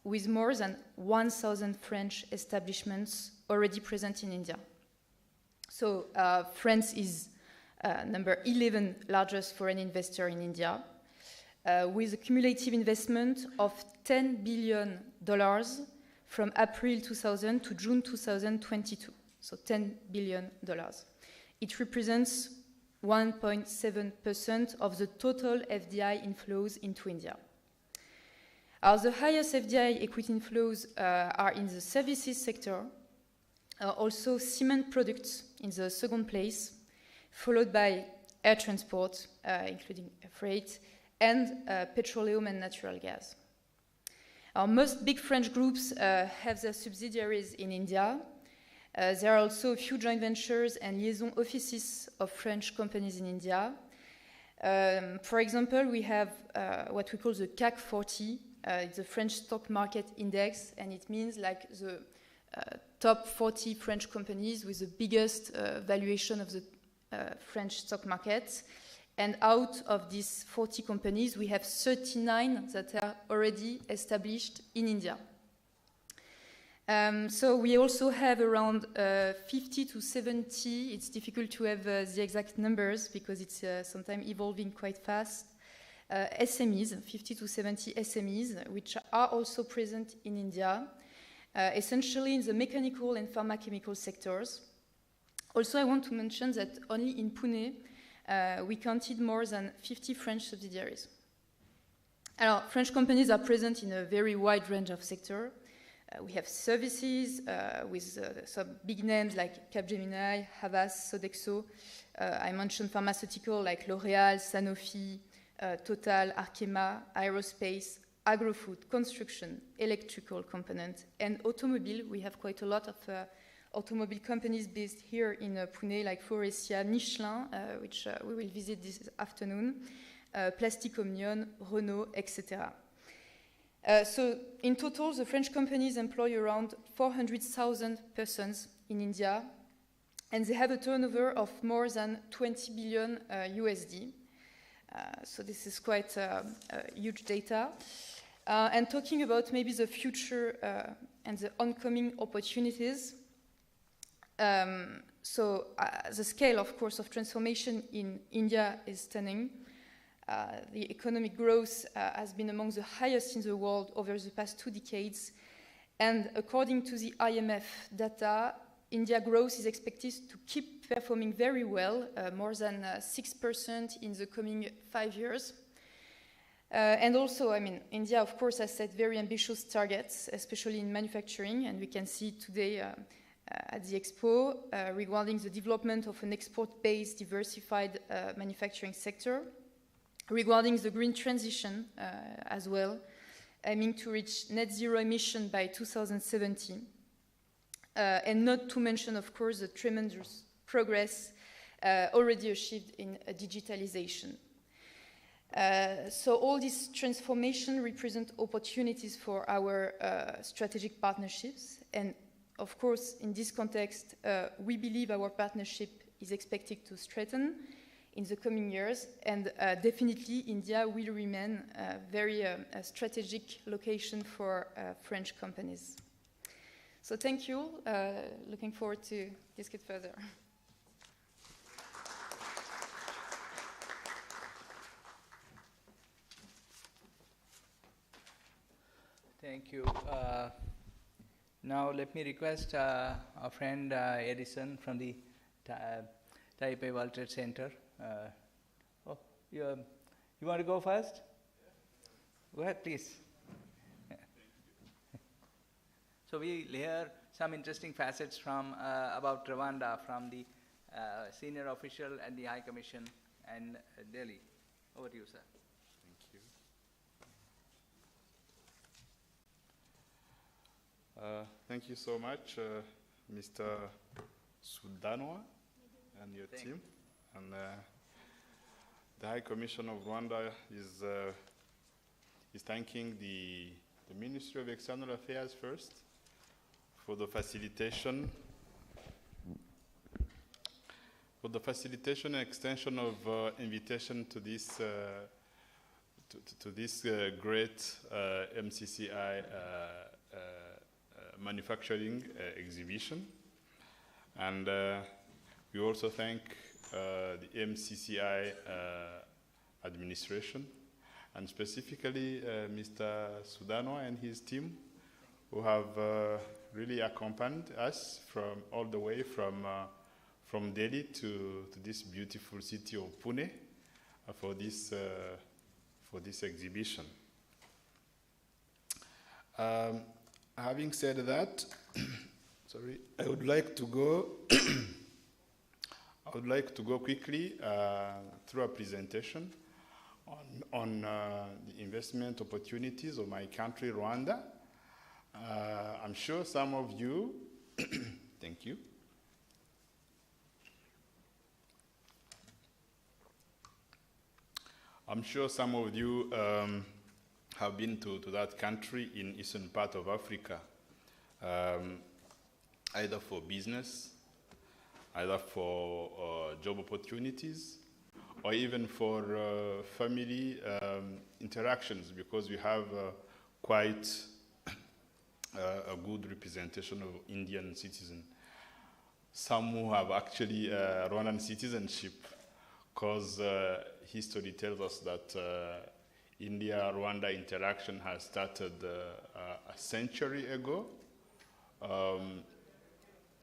with more than 1,000 French establishments already present in India. So France is number 11 largest foreign investor in India, with a cumulative investment of $10 billion from April 2000 to June 2022. So $10 billion. It represents 1.7% of the total FDI inflows into India. The highest FDI equity inflows are in the services sector, also cement products in the second place, followed by air transport, including freight, and petroleum and natural gas. Most big French groups have their subsidiaries in India. There are also a few joint ventures and liaison offices of French companies in India. For example, we have what we call the CAC 40. It's a French stock market index, and it means like the top 40 French companies with the biggest valuation of the French stock market. And out of these 40 companies, we have 39 that are already established in India. So we also have around 50 to 70, it's difficult to have the exact numbers because it's sometimes evolving quite fast, SMEs, 50 to 70 SMEs, which are also present in India, essentially in the mechanical and pharmaceutical sectors. Also, I want to mention that only in Pune, we counted more than 50 French subsidiaries. Alors, French companies are present in a very wide range of sectors. We have services with some big names like Capgemini, Havas, Sodexo. I mentioned pharmaceutical like L'Oréal, Sanofi, Total, Arkema, aerospace, agro-food, construction, electrical component, and automobile. We have quite a lot of automobile companies based here in Pune, like Faurecia, Michelin, which we will visit this afternoon, Plastic Omnium, Renault, etc. So in total, the French companies employ around 400,000 persons in India, and they have a turnover of more than 20 billion USD. So this is quite huge data. And talking about maybe the future and the oncoming opportunities, so the scale, of course, of transformation in India is stunning. The economic growth has been among the highest in the world over the past 2 decades. And according to the IMF data, India growth is expected to keep performing very well, more than 6% in the coming 5 years. And also, I mean, India, of course, has set very ambitious targets, especially in manufacturing, and we can see today at the Expo regarding the development of an export-based diversified manufacturing sector. regarding the green transition as well, aiming to reach net zero emission by 2070. And not to mention, of course, the tremendous progress already achieved in digitalization. So all these transformation represent opportunities for our strategic partnerships. And of course, in this context, we believe our partnership is expected to strengthen in the coming years. And definitely, India will remain a very strategic location for French companies. So thank you. Looking forward to discuss further. Thank you. Now let me request our friend Edison from the Taipei World Trade Center. You want to go first? Go ahead, please. So we'll hear some interesting facets from about Rwanda from the senior official at the High Commission and Delhi. Over to you, sir. Thank you. Thank you so much, Mr. Sudanwa and your team. And the High Commission of Rwanda is thanking the Ministry of External Affairs first for the facilitation and extension of invitation to this great MCCI manufacturing exhibition. And we also thank the MCCI administration, and specifically Mr. Sudanwa and his team, who have really accompanied us from all the way from Delhi to this beautiful city of Pune for this exhibition. Having said that, sorry, I would like to go. I would like to go quickly through a presentation on the investment opportunities of my country, Rwanda. I'm sure some of you, thank you. I'm sure some of you have been to that country in eastern part of Africa, either for business, either for job opportunities, or even for family interactions, because we have quite a good representation of Indian citizens. Some who have actually Rwandan citizenship, because history tells us that India-Rwanda interaction has started a century ago.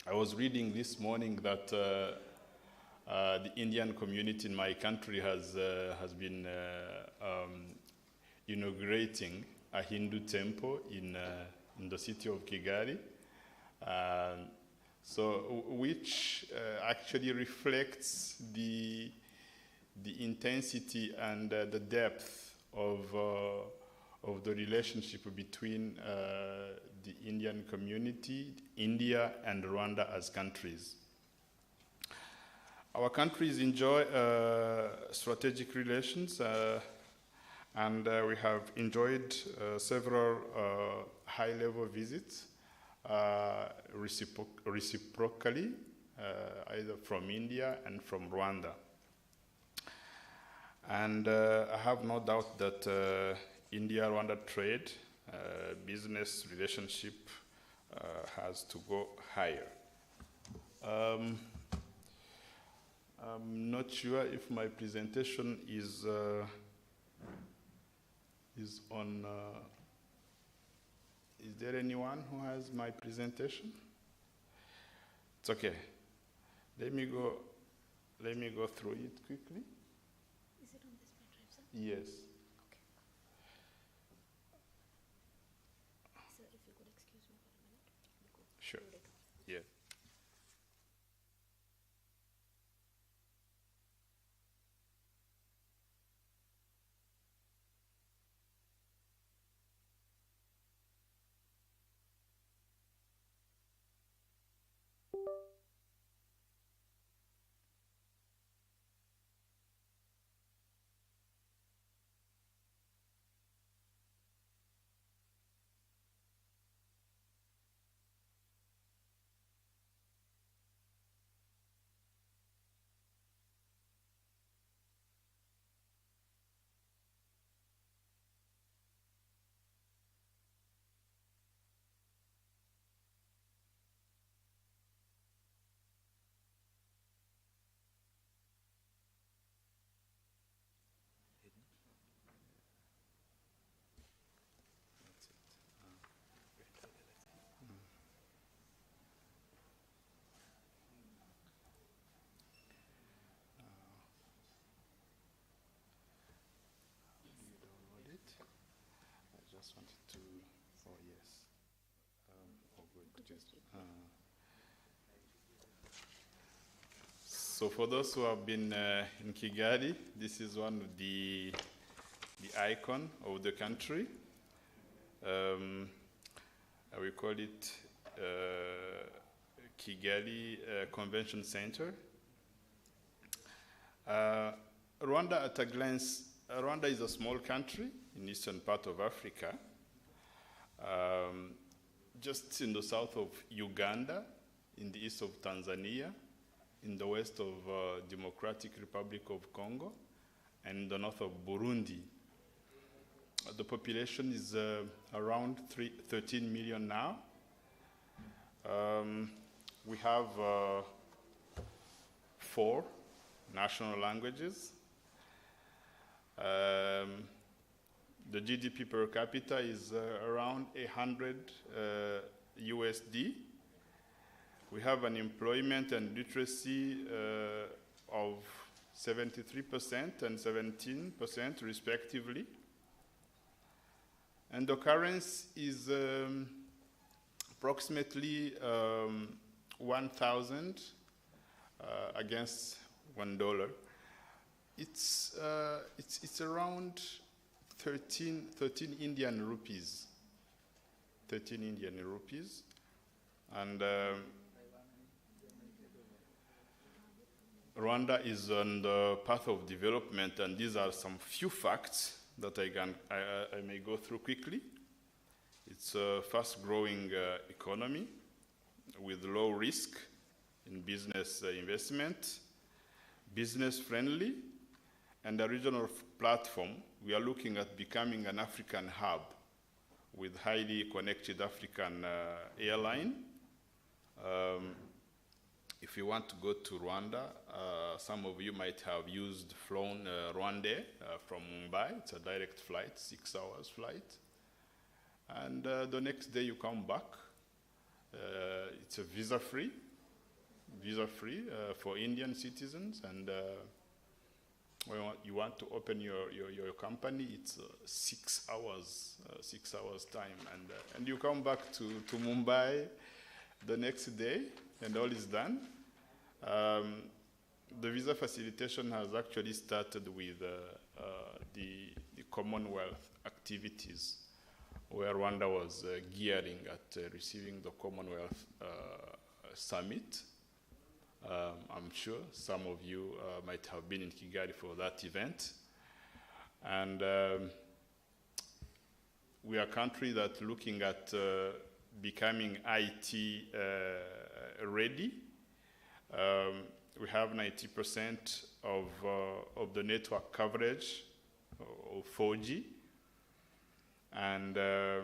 I was reading this morning that the Indian community in my country has been inaugurating a Hindu temple in the city of Kigali, which actually reflects the intensity and the depth of the relationship between the Indian community, India and Rwanda as countries. Our countries enjoy strategic relations, and we have enjoyed several high-level visits reciprocally, either from India and from Rwanda. And I have no doubt that India-Rwanda trade, business relationship has to go higher. I'm not sure if my presentation is on. Is there anyone who has my presentation? It's okay. Let me go through it quickly. Is it on this pen drive, sir? Yes. Okay. Sir, if you could excuse me for a minute. Sure. Yeah. just wanted to, oh yes. Oh good, just, so for those who have been in Kigali, this is one of the icon of the country. We call it Kigali Convention Center. Rwanda at a glance, Rwanda is a small country in eastern part of Africa, just in the south of Uganda, in the east of Tanzania, in the west of Democratic Republic of Congo, and in the north of Burundi. The population is around 13 million now. We have 4 national languages. The GDP per capita is around 100 USD. We have an employment and literacy of 73% and 17% respectively. And the currency is approximately 1,000 against $1. It's around 13 Indian rupees. 13 Indian rupees, and Rwanda is on the path of development, and these are some few facts that I may go through quickly. It's a fast-growing economy with low risk in business investment, business-friendly, and a regional platform. We are looking at becoming an African hub with highly connected African airline. If you want to go to Rwanda, some of you might have flown Rwandair from Mumbai. It's a direct flight, 6 hours flight. And the next day you come back. It's a visa-free for Indian citizens. And when you want to open your company, it's 6 hours time. And you come back to Mumbai the next day, and all is done. The visa facilitation has actually started with the Commonwealth activities, where Rwanda was gearing at receiving the Commonwealth Summit. I'm sure some of you might have been in Kigali for that event. And we are a country that's looking at becoming IT ready. We have 90% of the network coverage of 4G, and a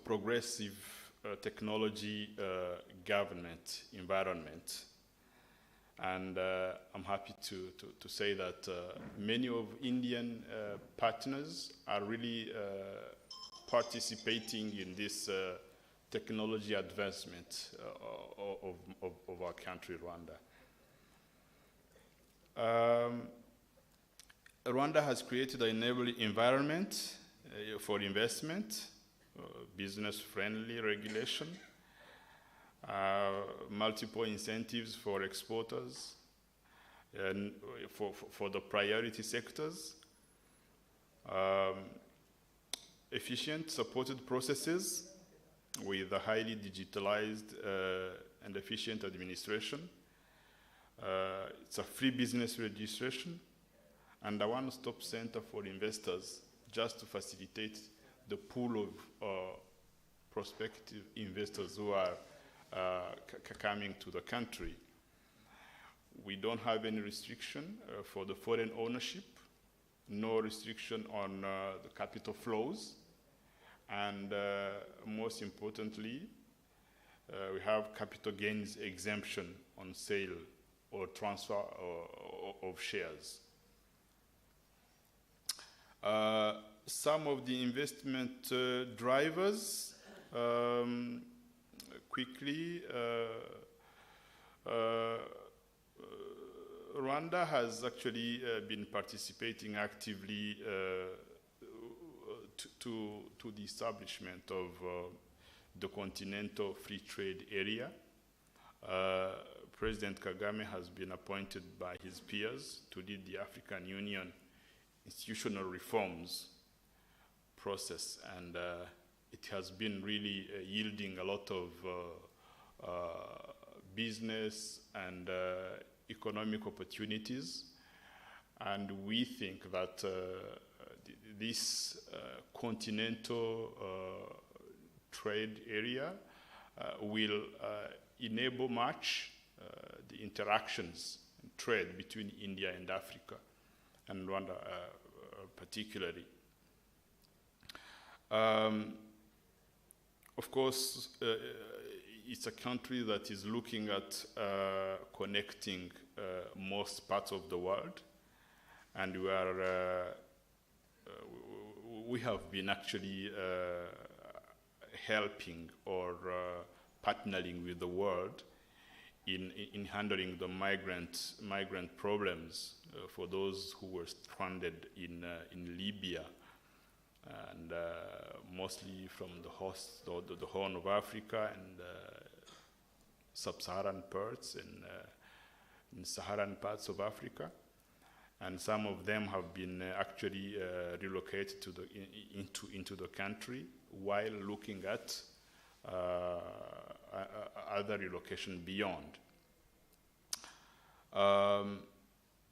progressive technology government environment. And I'm happy to say that many of Indian partners are really participating in this technology advancement of our country, Rwanda. Rwanda has created an enabling environment for investment, business-friendly regulation, multiple incentives for exporters, and for the priority sectors, efficient supported processes with a highly digitalized and efficient administration. It's a free business registration and a one-stop center for investors, just to facilitate the pool of prospective investors who are coming to the country. We don't have any restriction for the foreign ownership, no restriction on the capital flows, and most importantly, we have capital gains exemption on sale or transfer of shares. Some of the investment drivers, quickly, Rwanda has actually been participating actively to the establishment of the Continental Free Trade Area. President Kagame has been appointed by his peers to lead the African Union institutional reforms process, and it has been really yielding a lot of business and economic opportunities. And we think that this continental trade area will enable much the interactions and trade between India and Africa, and Rwanda particularly. Of course, it's a country that is looking at connecting most parts of the world, and we have been actually helping or partnering with the world in handling the migrant problems for those who were stranded in Libya, and mostly from the Horn of Africa and sub-Saharan parts and in Saharan parts of Africa. And some of them have been actually relocated to into the country, while looking at other relocation beyond.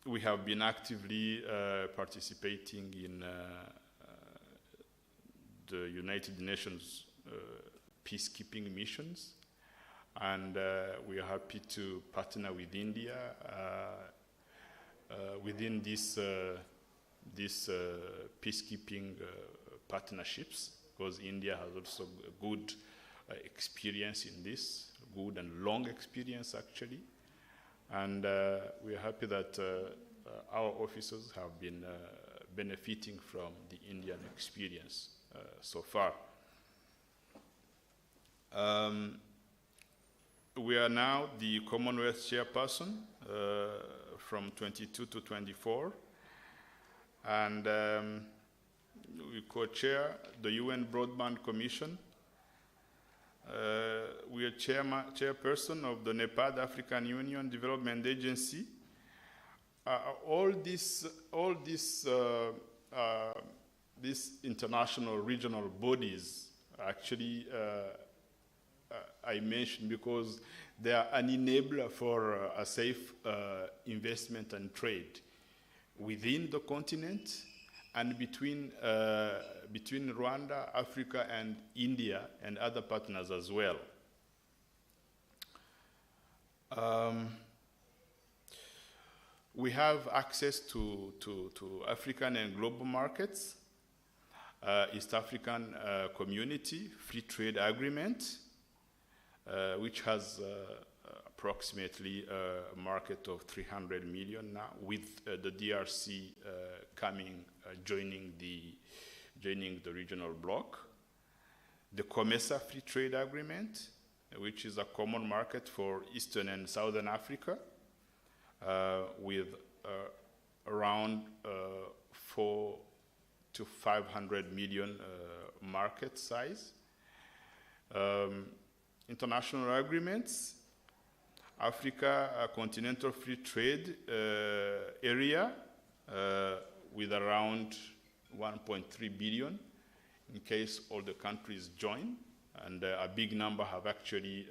We have been actively participating in the United Nations peacekeeping missions, and we are happy to partner with India within this peacekeeping partnerships, because India has also a good experience in this, good and long experience actually, and we are happy that our officers have been benefiting from the Indian experience so far. We are now the Commonwealth chairperson from 22 to 24, and we co-chair the UN Broadband Commission. We are chairperson of the NEPAD, African Union Development Agency. All these international regional bodies actually I mentioned because they are an enabler for a safe investment and trade within the continent and between Rwanda, Africa, and India, and other partners as well. We have access to African and global markets, East African Community Free Trade Agreement, which has approximately a market of 300 million now, with the DRC joining the regional bloc. The COMESA Free Trade Agreement, which is a common market for Eastern and Southern Africa, with around 400 to 500 million market size. International agreements, Africa Continental Free Trade Area with around 1.3 billion in case all the countries join, and a big number have actually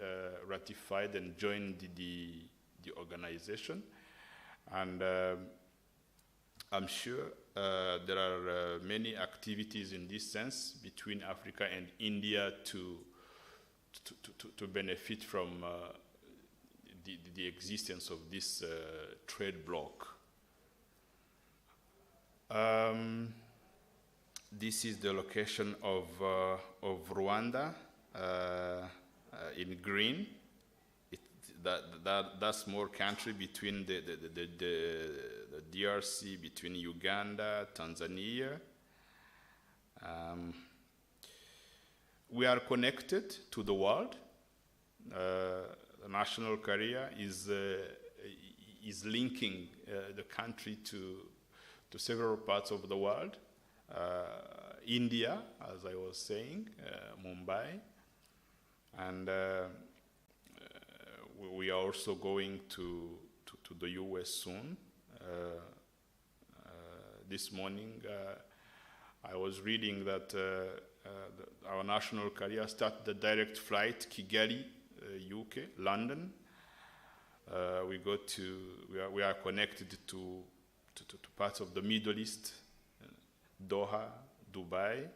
ratified and joined the organization. And I'm sure there are many activities in this sense between Africa and India to benefit from the existence of this trade bloc. This is the location of Rwanda in green. That small country between the DRC, between Uganda, Tanzania. We are connected to the world. The national carrier is linking the country to several parts of the world. India, as I was saying, Mumbai, and we are also going to the US soon. This morning, I was reading that our national carrier started the direct flight Kigali, UK, London. We are connected to parts of the Middle East, Doha, Dubai,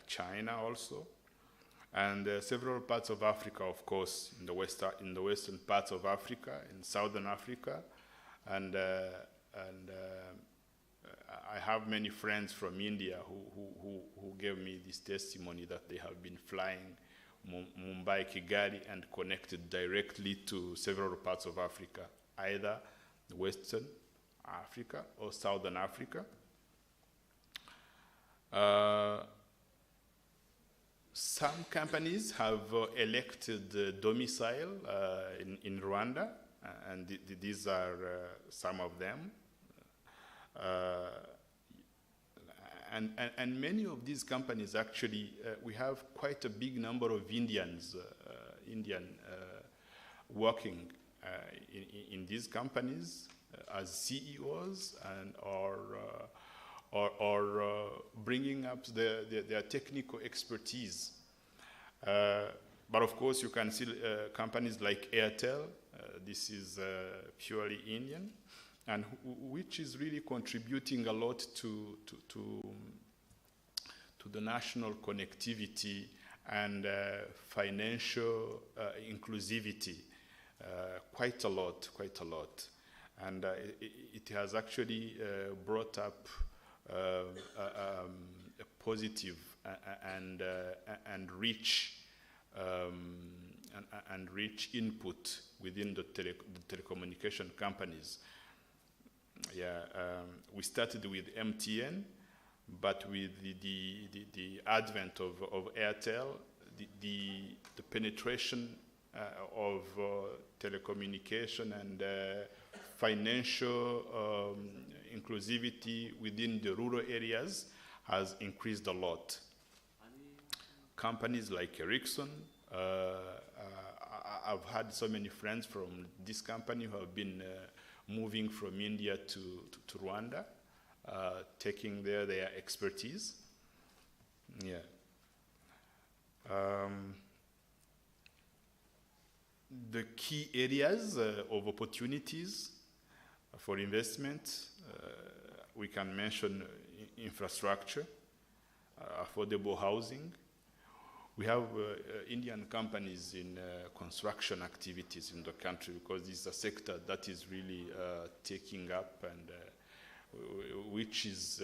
China also, and several parts of Africa, of course, in the western parts of Africa, in southern Africa, and I have many friends from India who gave me this testimony that they have been flying Mumbai, Kigali, and connected directly to several parts of Africa, either Western Africa or Southern Africa. Some companies have elected domicile in Rwanda, and these are some of them. And many of these companies actually, we have quite a big number of Indian working in these companies as CEOs and or bringing up their technical expertise. But of course, you can see companies like Airtel. This is purely Indian, and which is really contributing a lot to the national connectivity and financial inclusivity, quite a lot. And it has actually brought up a positive and rich input within the telecommunication companies. We started with MTN, but with the advent of Airtel, the penetration of telecommunication and financial inclusivity within the rural areas has increased a lot. Companies like Ericsson, I've had so many friends from this company who have been moving from India to Rwanda, taking their expertise. The key areas of opportunities for investment, we can mention infrastructure, affordable housing. We have Indian companies in construction activities in the country because this is a sector that is really taking up and which is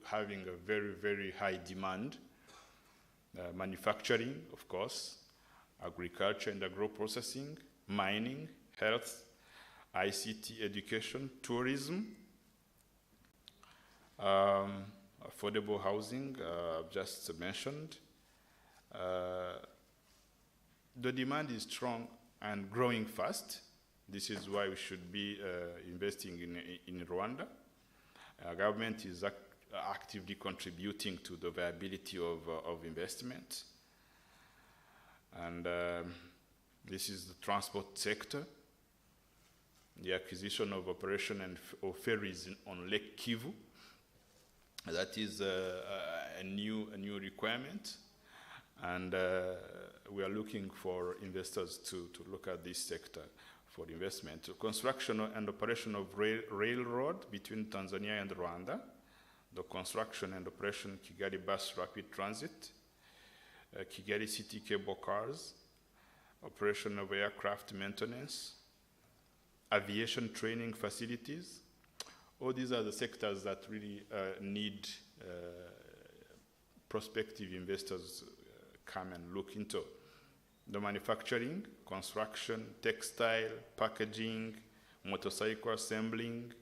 having a very, very high demand. Manufacturing, of course, agriculture and agro-processing, mining, health, ICT, education, tourism, affordable housing, I've just mentioned. The demand is strong and growing fast. This is why we should be investing in Rwanda. Our government is actively contributing to the viability of investment. And this is the transport sector, the acquisition of operation of ferries on Lake Kivu. That is a new requirement. And we are looking for investors to look at this sector for investment. Construction and operation of railroad between Tanzania and Rwanda, the construction and operation Kigali Bus Rapid Transit, Kigali City Cable Cars, operation of aircraft maintenance, aviation training facilities. All these are the sectors that really need prospective investors come and look into. The manufacturing, construction, textile, packaging, motorcycle assembling.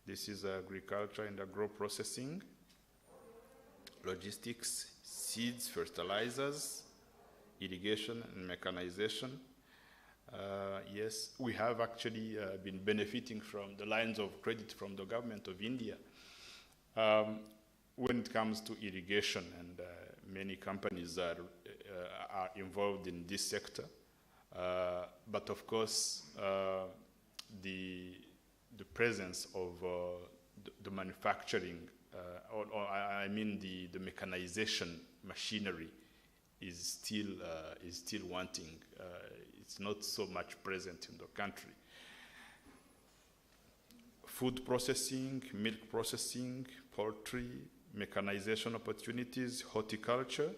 This is agriculture and agro-processing, logistics, seeds, fertilizers, irrigation and mechanization. Yes, we have actually been benefiting from the lines of credit from the government of India. When it comes to irrigation, and many companies are involved in this sector, but of course, the presence of the manufacturing, or I mean the mechanization machinery, is still wanting. It's not so much present in the country. Food processing, milk processing, poultry, mechanization opportunities, horticulture.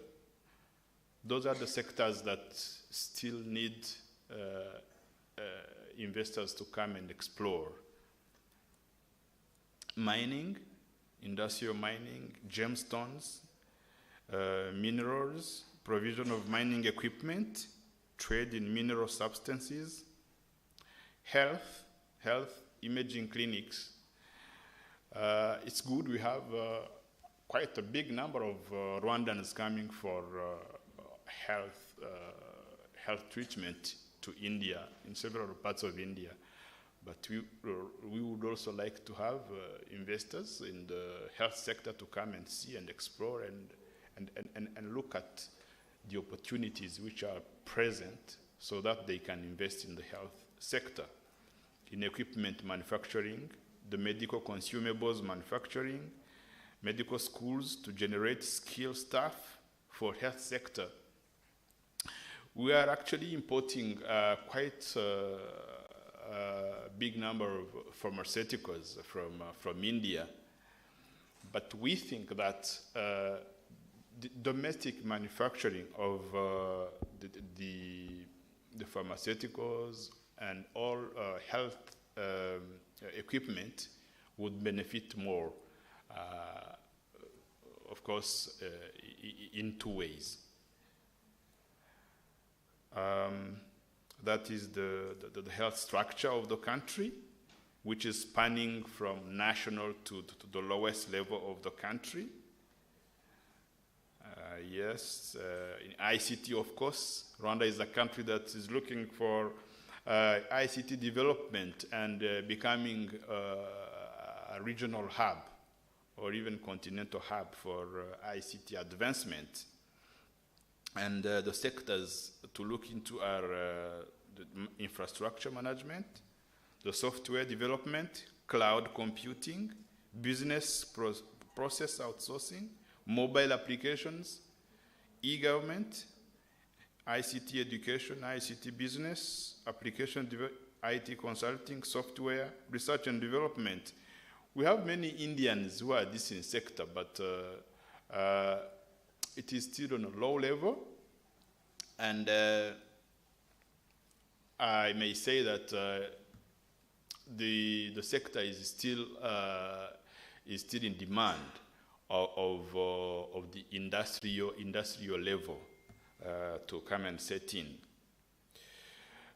Those are the sectors that still need investors to come and explore. Mining, industrial mining, gemstones, minerals, provision of mining equipment, trade in mineral substances, health, imaging clinics. It's good we have quite a big number of Rwandans coming for health treatment to India, in several parts of India. But we would also like to have investors in the health sector to come and see and explore and look at the opportunities which are present so that they can invest in the health sector, in equipment manufacturing, the medical consumables manufacturing, medical schools to generate skilled staff for health sector. We are actually importing quite a big number of pharmaceuticals from India, but we think that the domestic manufacturing of the pharmaceuticals and all health equipment would benefit more, of course, in two ways. That is the health structure of the country, which is spanning from national to the lowest level of the country. Yes, in ICT, of course, Rwanda is a country that is looking for ICT development and becoming a regional hub or even continental hub for ICT advancement. And the sectors to look into are the infrastructure management, the software development, cloud computing, business process outsourcing, mobile applications, e-government, ICT education, ICT business, application IT consulting, software, research and development. We have many Indians who are this in sector, but it is still on a low level. And I may say that the sector is still in demand of the industrial level to come and set in.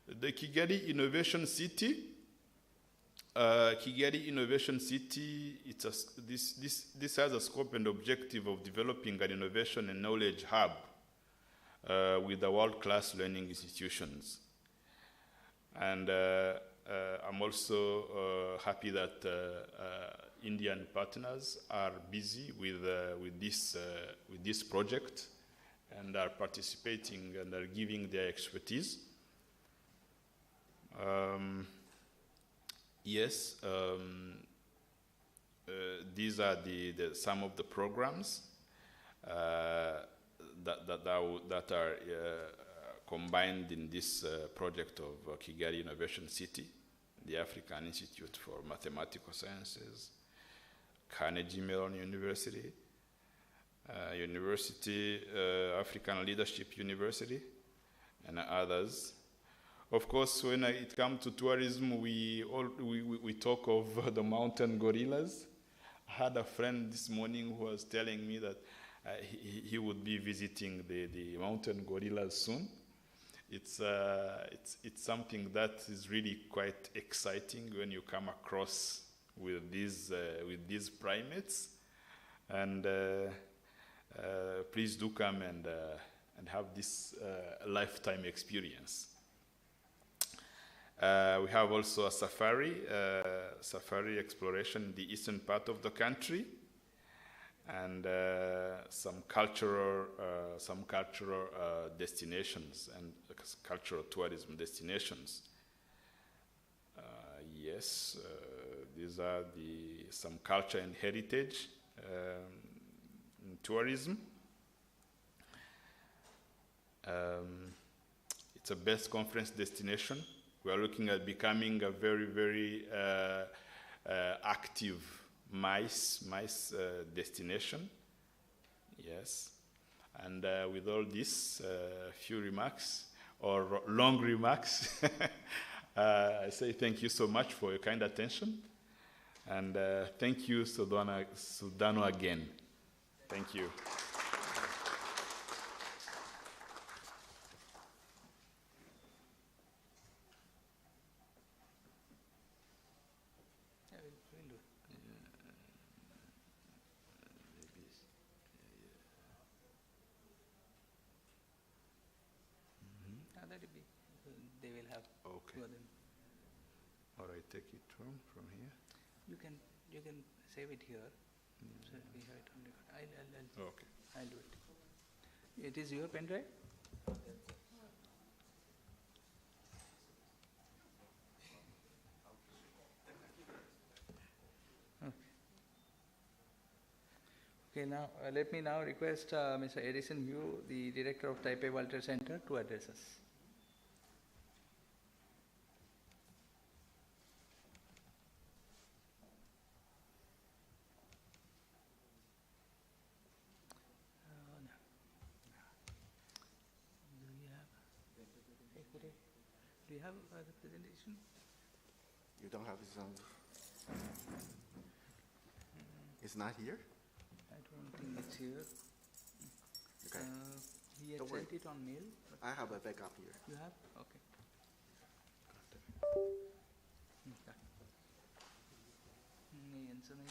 The Kigali Innovation City. Kigali Innovation City, this has a scope and objective of developing an innovation and knowledge hub with the world-class learning institutions. And I'm also happy that Indian partners are busy with this project and are participating and are giving their expertise. Yes, these are some of the programs that are combined in this project of Kigali Innovation City, the African Institute for Mathematical Sciences, Carnegie Mellon University, African Leadership University, and others. Of course, when it comes to tourism, we talk of the mountain gorillas. I had a friend this morning who was telling me that he would be visiting the mountain gorillas soon. It's something that is really quite exciting when you come across with these primates. And please do come and have this lifetime experience. We have also a safari exploration in the eastern part of the country. and some cultural destinations and cultural tourism destinations. Yes, these are some culture and heritage in tourism. It's a best conference destination. We are looking at becoming a very, very active MICE destination. Yes. And with all this, few remarks or long remarks, I say thank you so much for your kind attention. And thank you, Sudano, again. Thank you. They will have Okay. two of them. All right, take it from here. You can save it here. So we have it on record. Okay. I'll do it. It is your pen drive? Okay, now let me now request Mr. Edison Hu, the director of Taipei Walter Center, to address us. Do you have the presentation? You don't have this on. It's not here? I don't think it's here. Okay. He had Don't worry. sent it on mail. But I have a backup here. you have? Okay. नहीं answer नहीं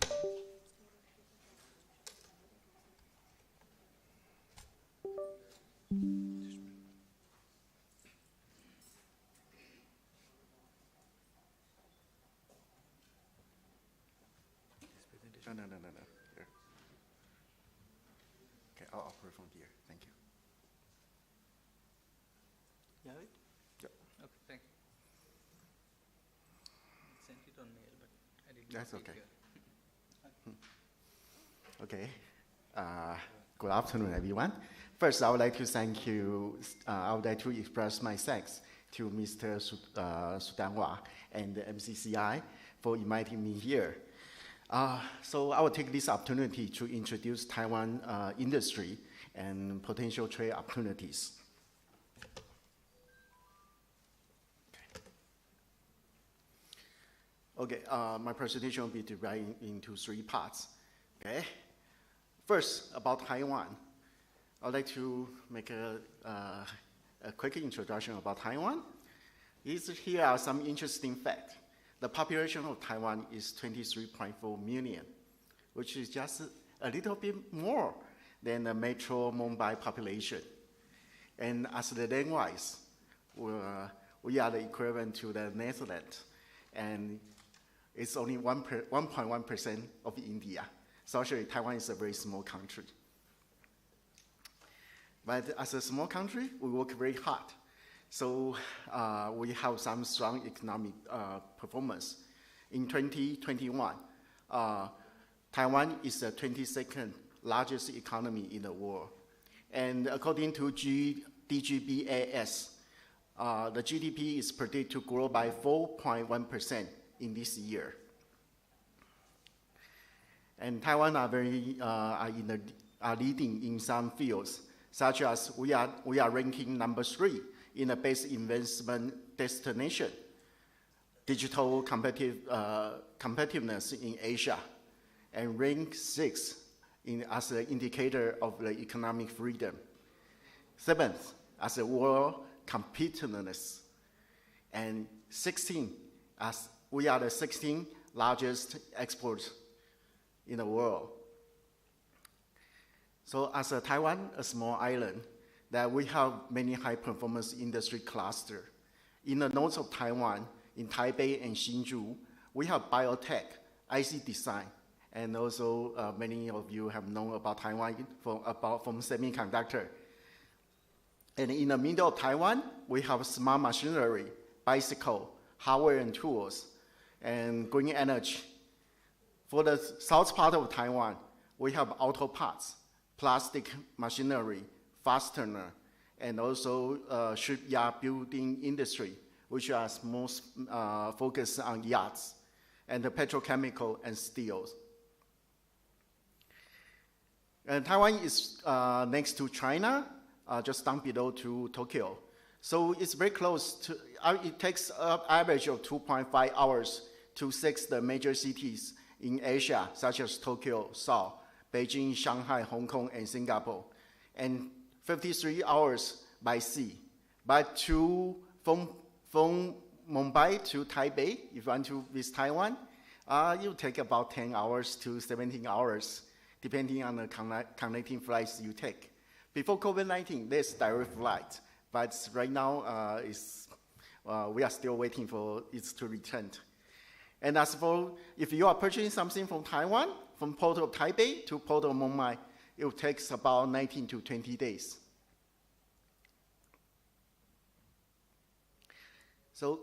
No. Here. Okay, I'll operate from here. Thank you. You have it? Yep. Okay, thank you. I sent it on mail, but I didn't. That's see it okay. here. Okay. Good afternoon, everyone. First, I would like to thank you. I would like to express my thanks to Mr. Sudanwa and the MCCI for inviting me here. So I will take this opportunity to introduce Taiwan industry and potential trade opportunities. Okay, my presentation will be divided into 3 parts. Okay, first about Taiwan. I'd like to make a quick introduction about Taiwan. Here are some interesting facts. The population of Taiwan is 23.4 million, which is just a little bit more than the metro Mumbai population. And as the land-wise, we are the equivalent to the Netherlands, and it's only 1.1% of India. So actually, Taiwan is a very small country. But as a small country, we work very hard. So we have some strong economic performance. In 2021, Taiwan is the 22nd largest economy in the world. And according to DGBAS, the GDP is predicted to grow by 4.1% in this year. And Taiwan are leading in some fields, such as we are ranking number 3 in the best investment destination, digital competitiveness in Asia, and rank 6 as an indicator of the economic freedom. 7th as a world competitiveness, and 16 as we are the 16th largest exporters in the world. So as a Taiwan, a small island, that we have many high-performance industry clusters. In the north of Taiwan, in Taipei and Hsinchu, we have biotech, IC design, And also, many of you have known about Taiwan from semiconductor. And in the middle of Taiwan, we have smart machinery, bicycle, hardware and tools, and green energy. For the south part of Taiwan, we have auto parts, plastic machinery, fastener, and also shipyard building industry, which are most focused on yachts, and the petrochemical and steels. And Taiwan is next to China, just down below to Tokyo. So it's very close to, it takes an average of 2.5 hours to 6 the major cities in Asia, such as Tokyo, Seoul, Beijing, Shanghai, Hong Kong, and Singapore, and 53 hours by sea. But from Mumbai to Taipei, if you want to visit Taiwan, it will take about 10 hours to 17 hours, depending on the connecting flights you take. Before COVID-19, there's direct flight, but right now we are still waiting for it to return. And as for if you are purchasing something from Taiwan, from Port of Taipei to Port of Mumbai, it will take about 19 to 20 days. So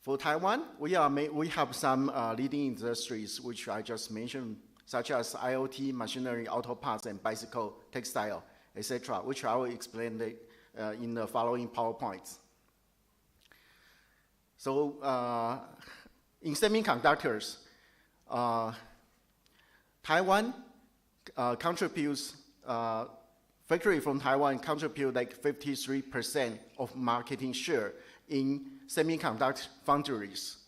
for Taiwan, we have some leading industries which I just mentioned, such as IoT, machinery, auto parts, and bicycle, textile, etc., which I will explain in the following PowerPoints. So in semiconductors, Taiwan contributes, factory from Taiwan contribute like 53% of marketing share in semiconductor foundries.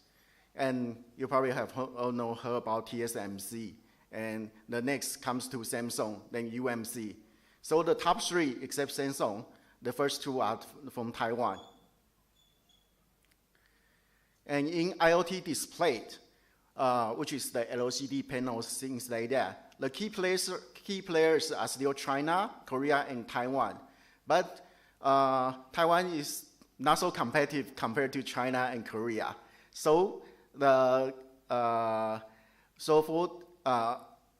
And you probably have heard about TSMC. And the next comes to Samsung, then UMC. So the top 3, except Samsung, the first 2 are from Taiwan. And in IoT display, which is the LCD panels, things like that, the key players are still China, Korea, and Taiwan. But Taiwan is not so competitive compared to China and Korea. So for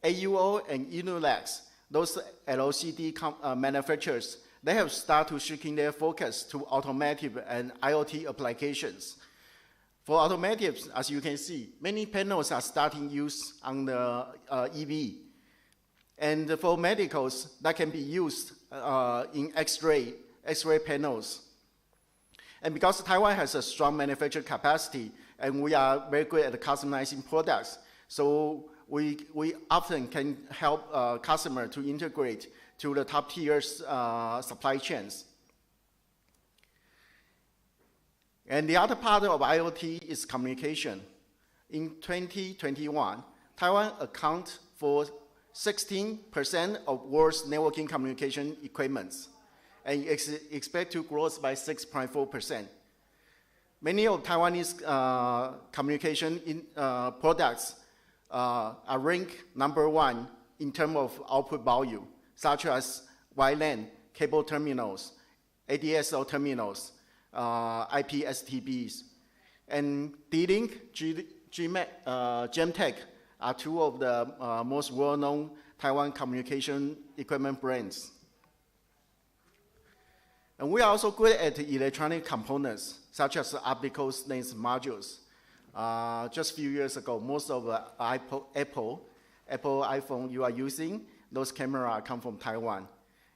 AUO and Innolux, those LCD manufacturers, they have started shifting their focus to automotive and IoT applications. For automotive, as you can see, many panels are starting use on the EV. And for medicals, that can be used in X-ray panels. And because Taiwan has a strong manufacturing capacity, and we are very good at customizing products, so we often can help customers to integrate to the top tier supply chains. And the other part of IoT is communication. In 2021, Taiwan accounts for 16% of world's networking communication equipment, and expect to grow by 6.4%. Many of Taiwanese communication products are ranked #1 in terms of output value, such as WLAN, cable terminals, ADSL terminals, IP STBs, and D-Link, Gemtech are 2 of the most well-known Taiwan communication equipment brands. And we are also good at electronic components, such as optical lens modules. Just a few years ago, most of the Apple iPhone you are using, those cameras come from Taiwan.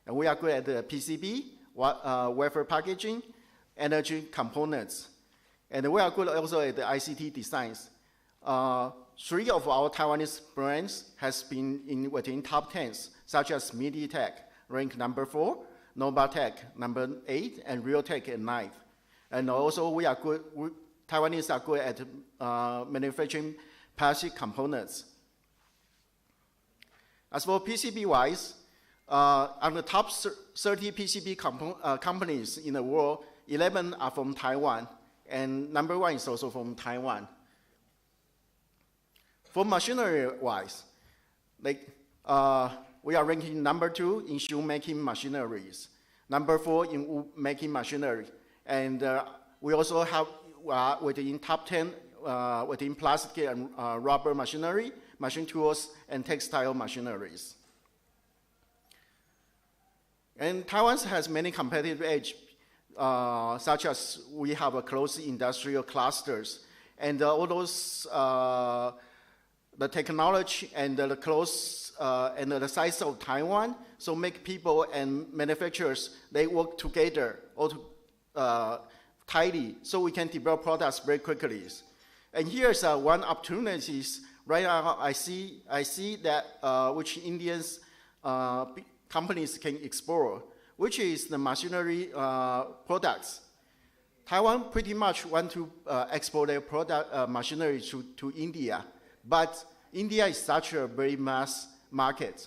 And we are good at the PCB, wafer packaging, energy components. And we are good also at the ICT designs. 3 of our Taiwanese brands has been within top 10s, such as MediaTek, ranked #4, Novatech, #8, and Realtek at 9th. And also we are good, Taiwanese are good at manufacturing passive components. As for PCB-wise, on the top 30 PCB companies in the world, 11 are from Taiwan, and #1 is also from Taiwan. For machinery-wise, we are ranking #2 in shoemaking machineries, #4 in wood-making machinery, and we also have within top 10 within plastic and rubber machinery, machine tools, and textile machineries. And Taiwan has many competitive edge, such as we have a close industrial clusters, and all those, the technology and the close, and the size of Taiwan, so make people and manufacturers, they work together, all tidy, so we can develop products very quickly. And here's one opportunity. Right now, I see that which Indians companies can explore, which is the machinery products. Taiwan pretty much want to export their product machinery to India, but India is such a very mass market,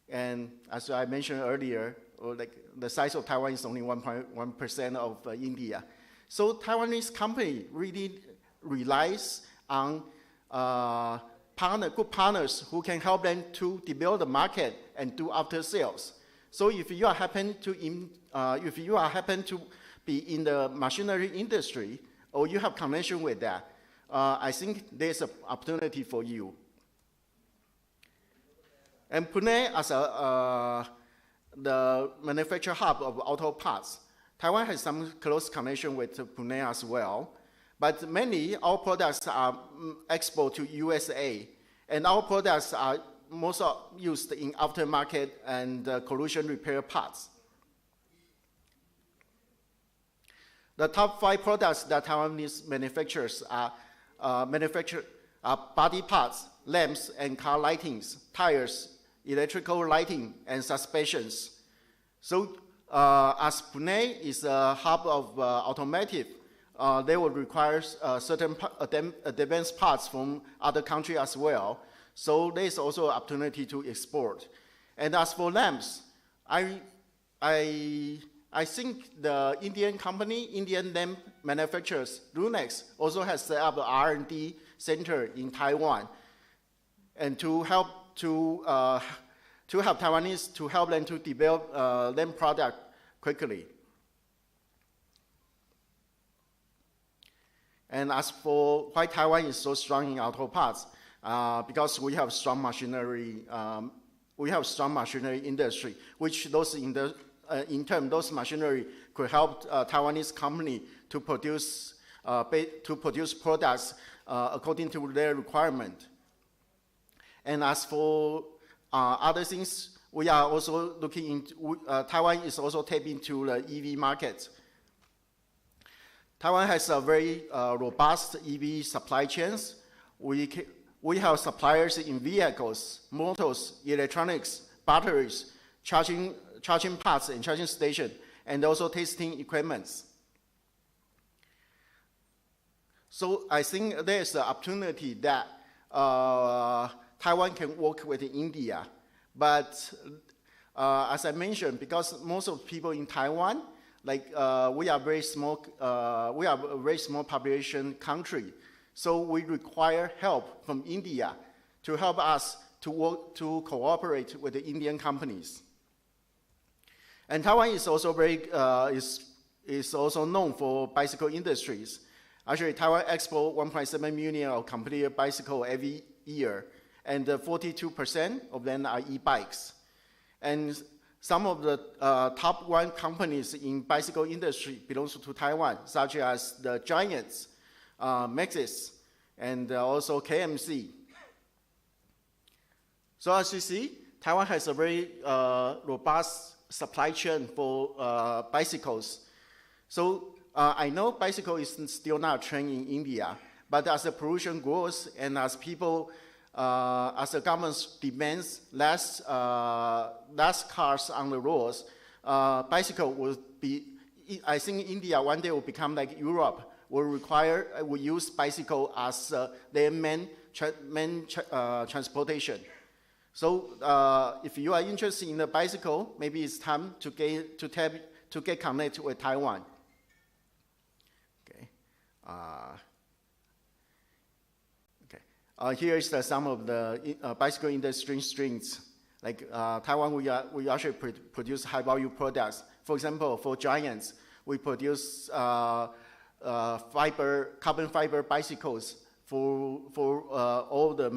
and as I mentioned earlier, like the size of Taiwan is only 1.1% of India. So Taiwanese company really relies on good partners who can help them to develop the market and do after sales. So if you are happen to be in the machinery industry, or you have connection with that, I think there's an opportunity for you. And Pune, as the manufacturing hub of auto parts, Taiwan has some close connection with Pune as well. But mainly, our products are exported to USA, and our products are most used in aftermarket and collision repair parts. The top 5 products that Taiwanese manufacturers are body parts, lamps and car lightings, tires, electrical lighting, and suspensions. So as Pune is a hub of automotive, they will require certain advanced parts from other countries as well. So there's also an opportunity to export. And as for lamps, I think the Indian company, Indian lamp manufacturers, Lunex, also has set up an R&D center in Taiwan, and to help Taiwanese to help them to develop lamp product quickly. And as for why Taiwan is so strong in auto parts, because we have strong machinery, industry, which those in turn those machinery could help Taiwanese company to produce products according to their requirement. And as for other things, we are also looking into, Taiwan is also tapping into the EV market. Taiwan has a very robust EV supply chains. We have suppliers in vehicles, motors, electronics, batteries, charging parts and charging station, and also testing equipments. So I think there's an opportunity that Taiwan can work with India. But as I mentioned, because most of the people in Taiwan, like we are a very small population country, so we require help from India to help us to work to cooperate with the Indian companies. And Taiwan is also is also known for bicycle industries. Actually, Taiwan export 1.7 million of completed bicycle every year, and 42% of them are e-bikes. And some of the top 1 companies in bicycle industry belongs to Taiwan, such as the giants, Maxis, and also KMC. So as you see, Taiwan has a very robust supply chain for bicycles. So I know bicycle is still not a trend in India, but as the pollution grows and as people, as the government demands less cars on the roads, bicycle will be, I think India one day will become like Europe, will use bicycle as their main transportation. So if you are interested in the bicycle, maybe it's time to get connected with Taiwan. Okay. Here is some of the bicycle industry strengths. Like Taiwan, we actually produce high-value products. For example, for giants, we produce carbon fiber bicycles all the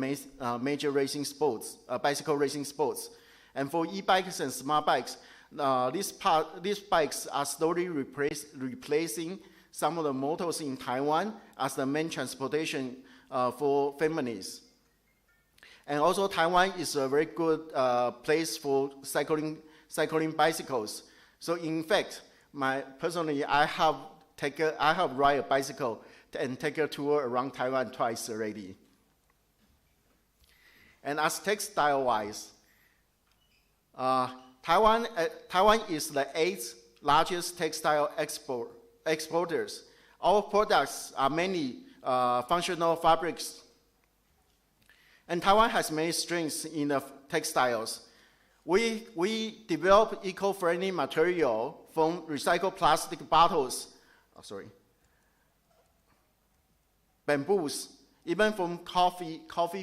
major racing sports, bicycle racing sports. And for e-bikes and smart bikes, these bikes are slowly replacing some of the motors in Taiwan as the main transportation for families. And also Taiwan is a very good place for cycling bicycles. So in fact, personally, I have ride a bicycle and take a tour around Taiwan twice already. And as textile-wise, Taiwan is the 8th largest textile exporters. Our products are mainly functional fabrics. And Taiwan has many strengths in the textiles. We develop eco-friendly material from recycled plastic bottles, bamboos, even from coffee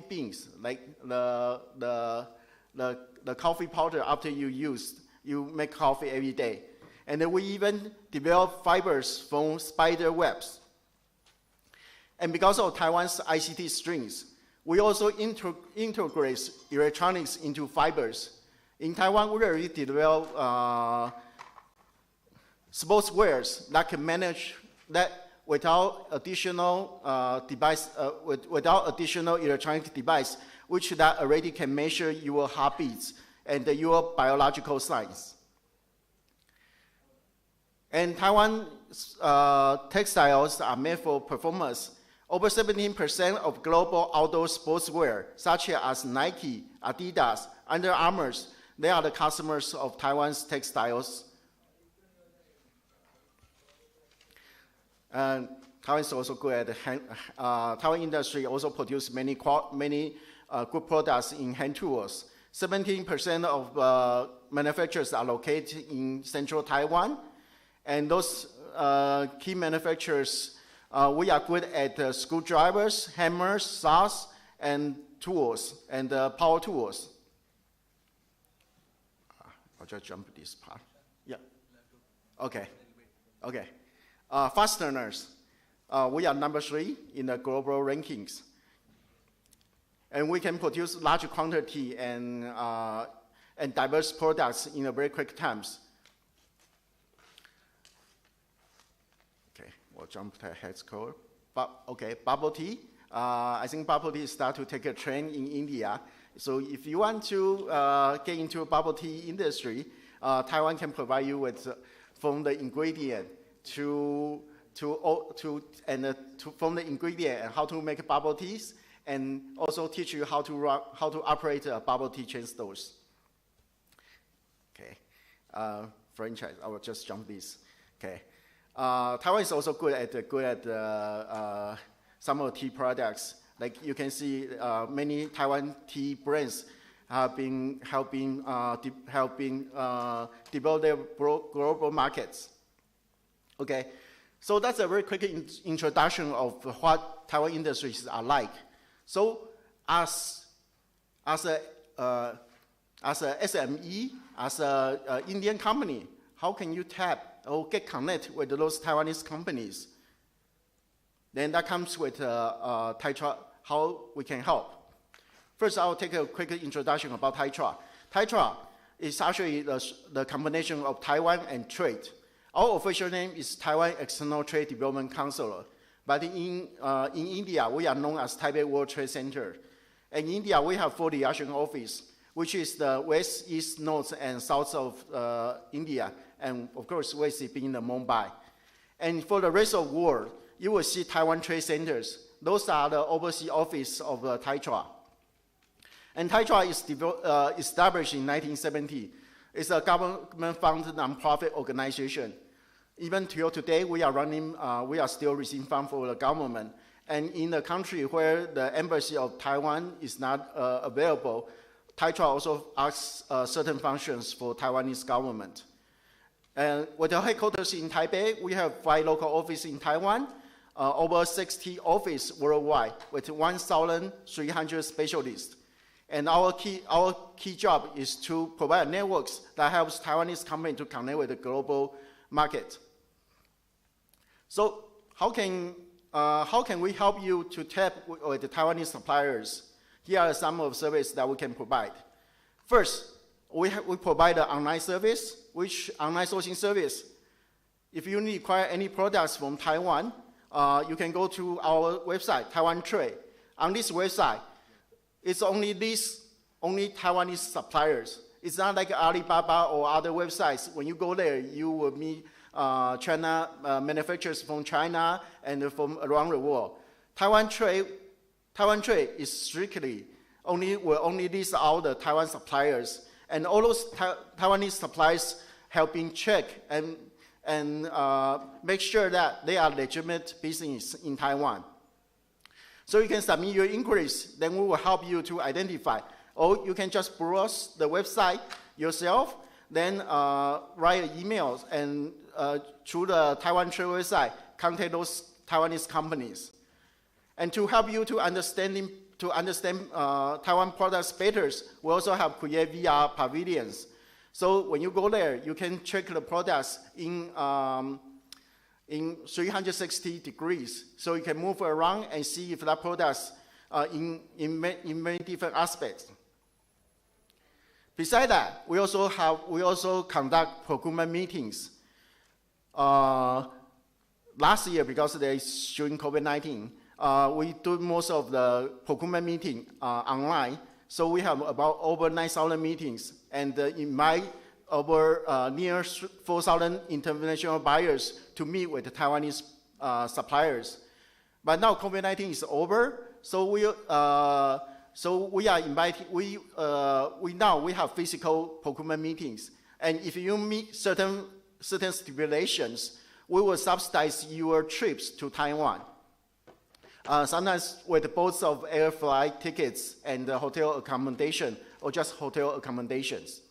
beans, like the coffee powder after you make coffee every day. And then we even develop fibers from spider webs. And because of Taiwan's ICT strengths, we also integrate electronics into fibers. In Taiwan, we already developed sportswears that can manage that without additional without additional electronic device, which that already can measure your heartbeats and your biological signs. And Taiwan textiles are made for performance. Over 17% of global outdoor sportswear, such as Nike, Adidas, Under Armour, they are the customers of Taiwan's textiles. And Taiwan is also good at Taiwan industry also produce many good products in hand tools. 17% of manufacturers are located in central Taiwan, and those key manufacturers, we are good at screwdrivers, hammers, saws, and tools, and power tools. I'll just jump this part. Yeah. Okay. Okay. Fasteners. We are number 3 in the global rankings. And we can produce large quantity and diverse products in a very quick times. Okay, we'll jump to head score. Okay, bubble tea. I think bubble tea start to take a trend in India. So if you want to get into a bubble tea industry, Taiwan can provide you with from the ingredient from the ingredient and how to make bubble teas, and also teach you how to operate bubble tea chain stores. Okay, franchise. I will just jump this. Okay, Taiwan is also good at some of the tea products. Like you can see, many Taiwan tea brands have been helping develop their global markets. Okay, so that's a very quick introduction of what Taiwan industries are like. So as a SME, as a Indian company, how can you tap or get connect with those Taiwanese companies? Then that comes with Taitra, how we can help. First, I'll take a quick introduction about Taitra. Taitra is actually the combination of Taiwan and trade. Our official name is Taiwan External Trade Development Council, but in India, we are known as Taipei World Trade Center. In India, we have 4 liaison offices, which is the west, east, north, and south of India, and of course, west being the Mumbai. And for the rest of the world, you will see Taiwan Trade Centers. Those are the overseas office of Taitra. And Taitra is established in 1970. It's a government-funded nonprofit organization. Even till today, we are still receiving funds for the government. And in a country where the embassy of Taiwan is not available, Taitra also asks certain functions for Taiwanese government. And with the headquarters in Taipei, we have 5 local offices in Taiwan, over 60 offices worldwide with 1,300 specialists. And our key job is to provide networks that helps Taiwanese companies to connect with the global market. So how can how can we help you to tap with the Taiwanese suppliers? Here are some of the services that we can provide. First, we provide an online service, which online sourcing service. If you require any products from Taiwan, you can go to our website, Taiwan Trade. On this website, it's only Taiwanese suppliers. It's not like Alibaba or other websites. When you go there, you will meet China manufacturers from China and from around the world. Taiwan Trade is strictly will only list out the Taiwan suppliers, and all those Taiwanese suppliers have been checked and make sure that they are legitimate business in Taiwan. So you can submit your inquiries, then we will help you to identify. Or you can just browse the website yourself, then write emails and through the Taiwan Trade website, contact those Taiwanese companies. And to help you to understand Taiwan products better, we also have create VR pavilions. So when you go there, you can check the products in 360 degrees. So you can move around and see if that products in many different aspects. Besides that, we also conduct procurement meetings. Last year, because there is during COVID-19, we do most of the procurement meeting online. So we have about over 9,000 meetings, and invite over near 4,000 international buyers to meet with the Taiwanese suppliers. But now COVID-19 is over, so we are inviting. We have physical procurement meetings, and if you meet certain stipulations, we will subsidize your trips to Taiwan. Sometimes with both of air flight tickets and hotel accommodation, or just hotel accommodations.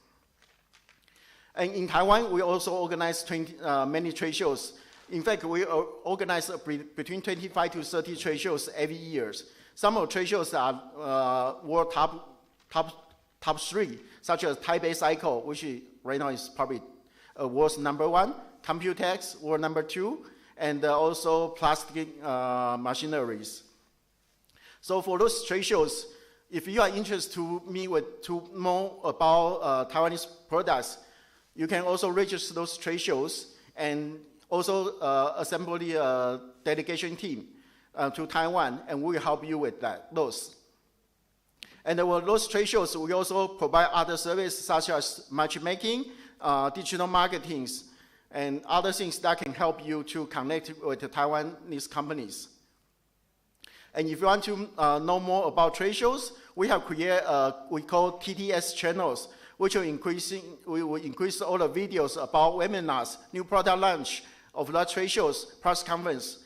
And in Taiwan, we also organize many trade shows. In fact, we organize between 25 to 30 trade shows every year. Some of the trade shows are world top 3, such as Taipei Cycle, which right now is probably world's #1, Computex, world #2, and also plastic machineries. So for those trade shows, if you are interested to know about Taiwanese products, you can also register those trade shows and also assemble the delegation team to Taiwan, and we will help you with those. And with those trade shows, we also provide other services such as matchmaking, digital marketing, and other things that can help you to connect with the Taiwanese companies. And if you want to know more about trade shows, we have created we call TTS channels, which will increase all the videos about webinars, new product launch of the trade shows, press conference.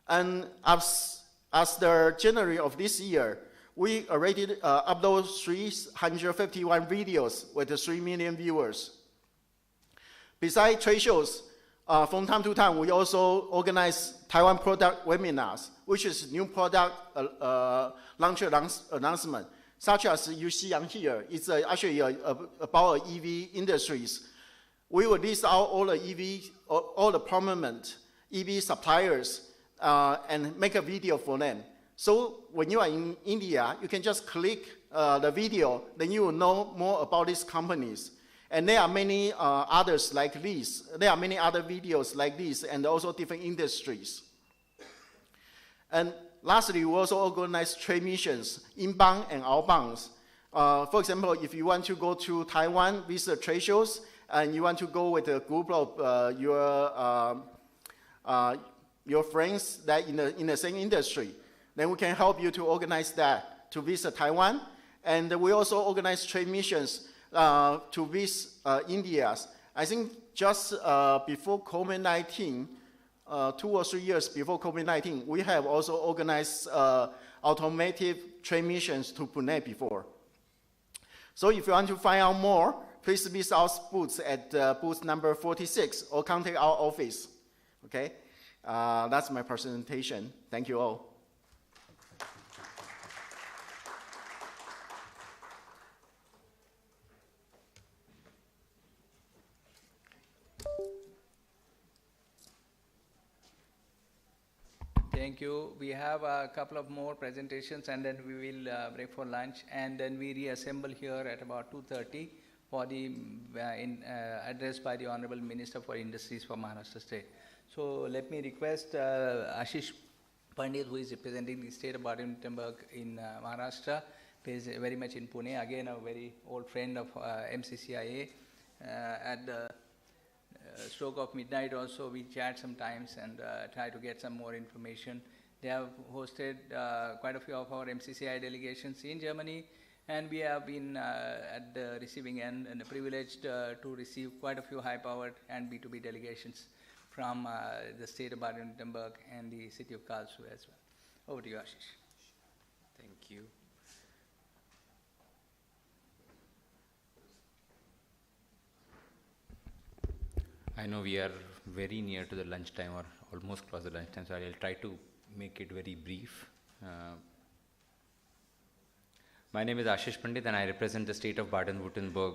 And as the January of this year, we already upload 351 videos with 3 million viewers. Besides trade shows, from time to time, we also organize Taiwan product webinars, which is new product launch announcement, such as you see on here. It's actually about EV industries. We will list out all the prominent EV suppliers and make a video for them. So when you are in India, you can just click the video, then you will know more about these companies. And there are many others like this. There are many other videos like this, and also different industries. And lastly, we also organize trade missions, inbound and outbound. For example, if you want to go to Taiwan, visit trade shows, and you want to go with a group of your friends that in the same industry, then we can help you to organize that to visit Taiwan. And we also organize trade missions to visit India. I think just before COVID-19, 2 or 3 years before COVID-19, we have also organized automotive trade missions to Pune before. So if you want to find out more, please visit our booth at booth number 46 or contact our office. Okay, that's my presentation. Thank you all. Thank you. We have a couple of more presentations and then we will break for lunch and then we reassemble here at about 2:30 for the address by the Honorable Minister for Industries for Maharashtra State. So let me request Ashish Pandit, who is representing the state of Baden-Württemberg in Maharashtra, is very much in Pune, again a very old friend of MCCIA. At the stroke of midnight also we chat sometimes and try to get some more information. They have hosted quite a few of our MCCIA delegations in Germany, and we have been at the receiving end and privileged to receive quite a few high-powered and B2B delegations from the state of Baden-Württemberg and the city of Karlsruhe as well. Over to you, Ashish. Thank you. I know we are very near to the lunchtime or almost close to lunchtime, so I'll try to make it very brief. My name is Ashish Pandit and I represent the state of Baden-Württemberg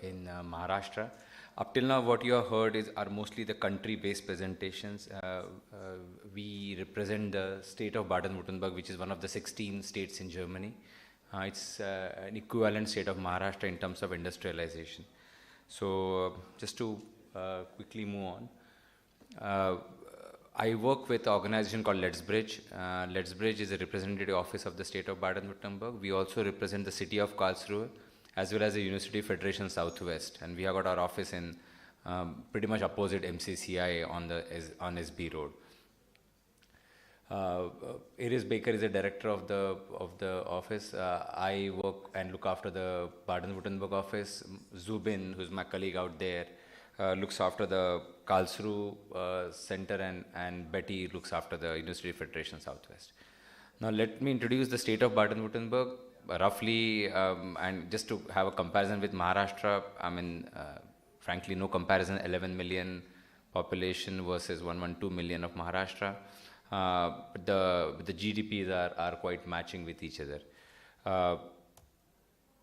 in Maharashtra. Up till now what you have heard are mostly the country-based presentations. We represent the state of Baden-Württemberg, which is one of the 16 states in Germany. It's an equivalent state of Maharashtra in terms of industrialization. So just to quickly move on. I work with an organization called Let's Bridge. Let's Bridge is a representative office of the state of Baden-Württemberg. We also represent the city of Karlsruhe as well as the University Federation Southwest. And we have got our office in pretty much opposite MCCIA on SB Road. Iris Baker is the director of the office. I work and look after the Baden-Württemberg office. Zubin, who's my colleague out there, looks after the Karlsruhe Center, and Betty looks after the University Federation Southwest. Now let me introduce the state of Baden-Württemberg roughly, and just to have a comparison with Maharashtra. I mean, frankly, no comparison. 11 million population versus 112 million of Maharashtra. But the GDPs are quite matching with each other.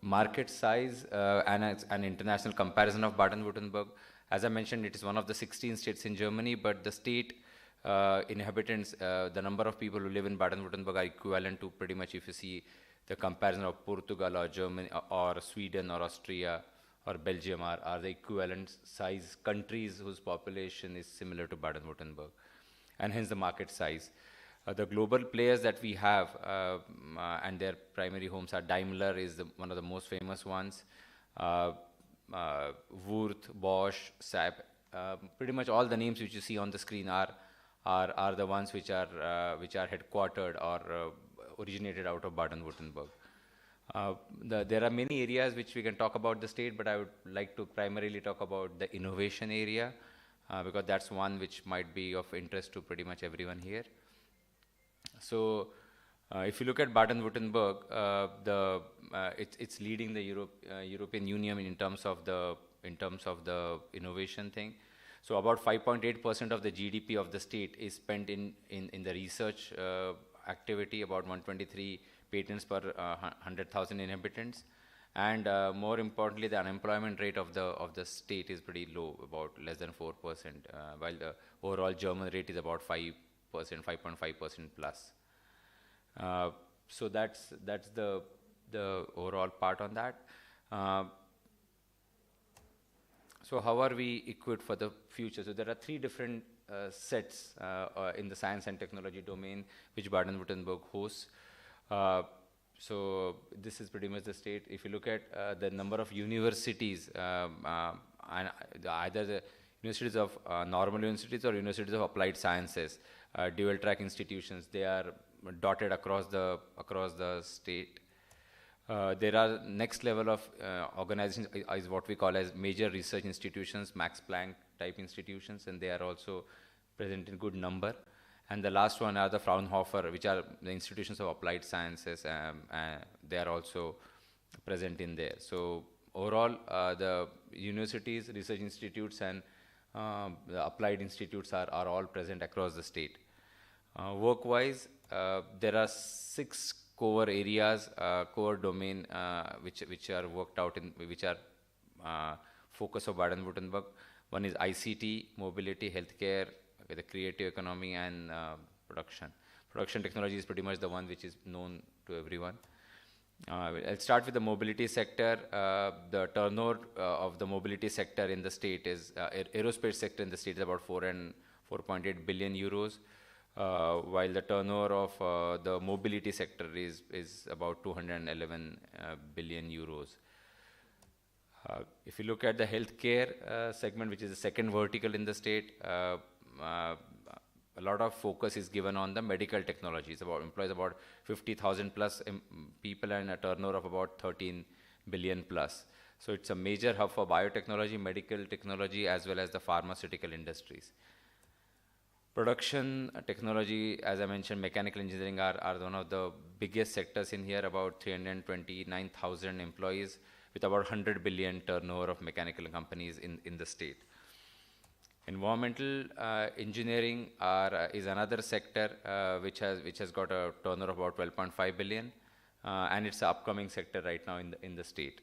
Market size and an international comparison of Baden-Württemberg. As I mentioned, it is one of the 16 states in Germany, but the state inhabitants, the number of people who live in Baden-Württemberg are equivalent to pretty much, if you see the comparison of Portugal or Germany or Sweden or Austria or Belgium are the equivalent size countries whose population is similar to Baden-Württemberg, and hence the market size. The global players that we have and their primary homes are Daimler is one of the most famous ones. Wurth, Bosch, Saab, pretty much all the names which you see on the screen are the ones which are headquartered or originated out of Baden-Württemberg. There are many areas which we can talk about the state, but I would like to primarily talk about the innovation area because that's one which might be of interest to pretty much everyone here. So, if you look at Baden-Württemberg, it's leading the European Union in terms of the innovation thing. So, about 5.8% of the GDP of the state is spent in the research activity. About 123 patents per 100,000 inhabitants, and more importantly, the unemployment rate of the state is pretty low, about less than 4%, while the overall German rate is about 5%, 5.5% plus. So that's the overall part on that. So how are we equipped for the future? So there are three different sets in the science and technology domain which Baden-Württemberg hosts. So this is pretty much the state. If you look at the number of universities, and either the universities of normal universities or universities of applied sciences, dual track institutions, they are dotted across the state. There are next level of organizations is what we call as major research institutions, Max Planck type institutions, and they are also present in good number. And the last one are the Fraunhofer, which are the institutions of applied sciences, they are also present in there. So overall, the universities, research institutes, and the applied institutes are all present across the state. Work-wise, there are 6 core areas, core domain, which are worked out in, which are focus of Baden-Württemberg. One is ICT, mobility, healthcare, the creative economy, and production. Production technology is pretty much the one which is known to everyone. I'll start with the mobility sector. The turnover of the mobility sector in the state is, aerospace sector in the state is about 4.8 billion euros, while the turnover of the mobility sector is about 211 billion euros. If you look at the healthcare segment, which is the second vertical in the state, a lot of focus is given on the medical technologies. Employs about 50,000 plus people and a turnover of about 13 billion plus. So it's a major hub for biotechnology, medical technology, as well as the pharmaceutical industries. Production technology, as I mentioned, mechanical engineering are one of the biggest sectors in here, about 329,000 employees with about 100 billion turnover of mechanical companies in the state. Environmental engineering is another sector which has got a turnover of about 12.5 billion, and it's an upcoming sector right now in the state.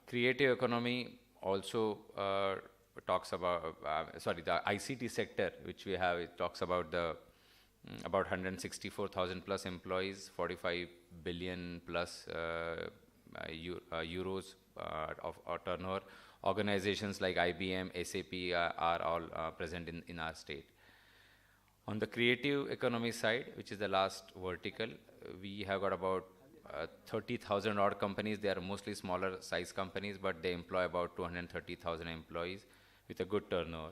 Creative economy also talks about the ICT sector, which we have. It talks about the about 164,000 plus employees, 45 billion plus euros of turnover. Organizations like IBM, SAP are all present in our state. On the creative economy side, which is the last vertical, we have got about 30,000 odd companies. They are mostly smaller size companies, but they employ about 230,000 employees with a good turnover.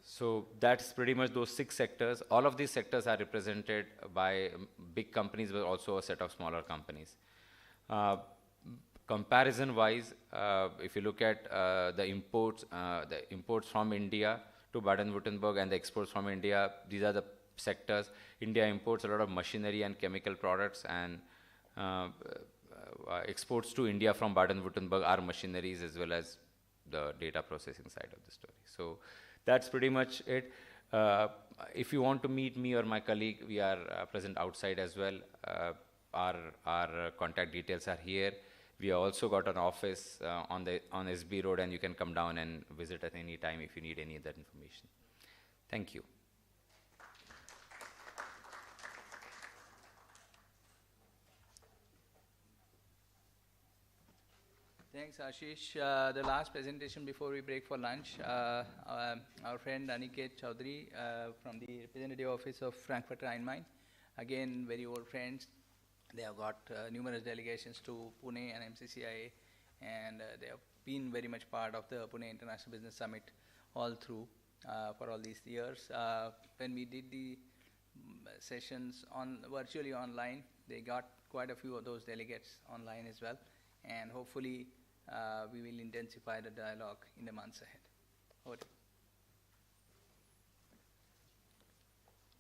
So that's pretty much those 6 sectors. All of these sectors are represented by big companies, but also a set of smaller companies. Comparison-wise, if you look at the imports from India to Baden-Württemberg and the exports from India, these are the sectors. India imports a lot of machinery and chemical products, and exports to India from Baden-Württemberg are machineries as well as the data processing side of the story. So that's pretty much it. If you want to meet me or my colleague, we are present outside as well. Our contact details are here. We have also got an office on SB Road, and you can come down and visit at any time if you need any other information. Thank you. Thanks, Ashish. The last presentation before we break for lunch, our friend Aniket Chaudhary from the representative office of Frankfurt Rhein-Main, again very old friends. They have got numerous delegations to Pune and MCCIA, and they have been very much part of the Pune International Business Summit all through for all these years. When we did the sessions virtually online, they got quite a few of those delegates online as well, and hopefully we will intensify the dialogue in the months ahead. Over to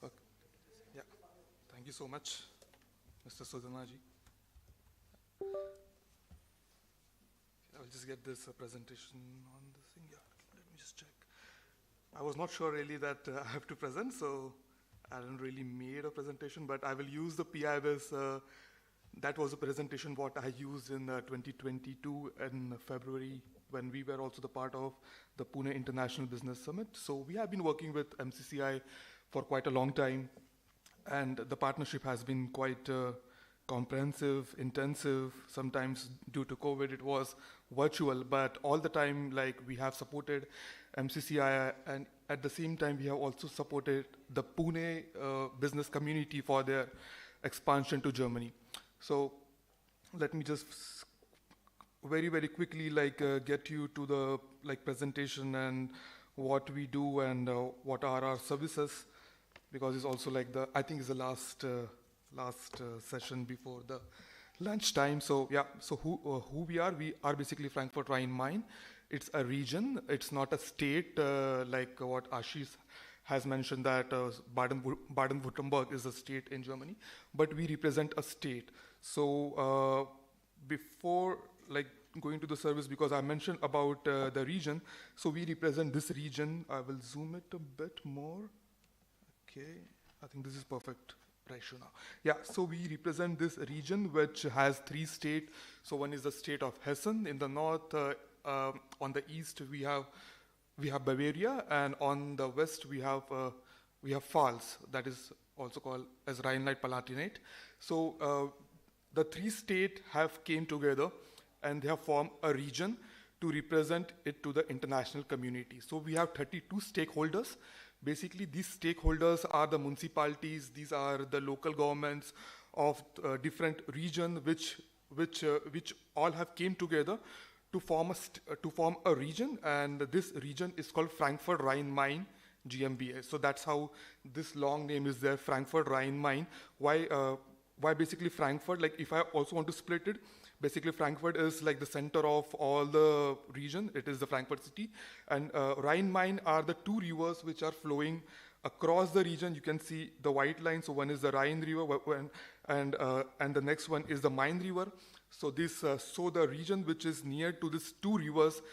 you. Okay. Yeah. Thank you so much, Mr. Sudhanaji. I'll just get this presentation on this thing. Yeah, let me just check. I was not sure really that I have to present, so I didn't really made a presentation, but I will use the PIBIS. That was a presentation what I used in 2022 in February, when we were also the part of the Pune International Business Summit. So we have been working with MCCI for quite a long time, and the partnership has been quite comprehensive, intensive. Sometimes due to COVID it was virtual, but all the time we have supported MCCI, and at the same time we have also supported the Pune business community for their expansion to Germany. So let me just very, very quickly get you to the presentation and what we do and what are our services, because it's also I think it's the last session before the lunchtime. So yeah, so who we are basically Frankfurt Rhein-Main. It's a region. It's not a state like what Ashish has mentioned that Baden-Württemberg is a state in Germany, but we represent a state. So before going to the service, because I mentioned about the region, so we represent this region. I will zoom it a bit more. Okay, I think this is perfect ratio now. Yeah, so we represent this region which has 3 states. So one is the state of Hessen in the north. On the east we have Bavaria, and on the west we have Pfalz, that is also called as Rhine-Palatinate. So the three states have came together and they have formed a region to represent it to the international community. So we have 32 stakeholders. Basically, these stakeholders are the municipalities, these are the local governments of different regions which all have came together to form a region, and this region is called Frankfurt Rhine-Main GmbH. So that's how this long name is there, Frankfurt Rhine-Main. Why basically Frankfurt? Like if I also want to split it, basically Frankfurt is like the center of all the region. It is the Frankfurt city, and Rhine-Main are the two rivers which are flowing across the region. You can see the white line. So one is the Rhine River, and the next one is the Main River. So the region which is near to these two rivers,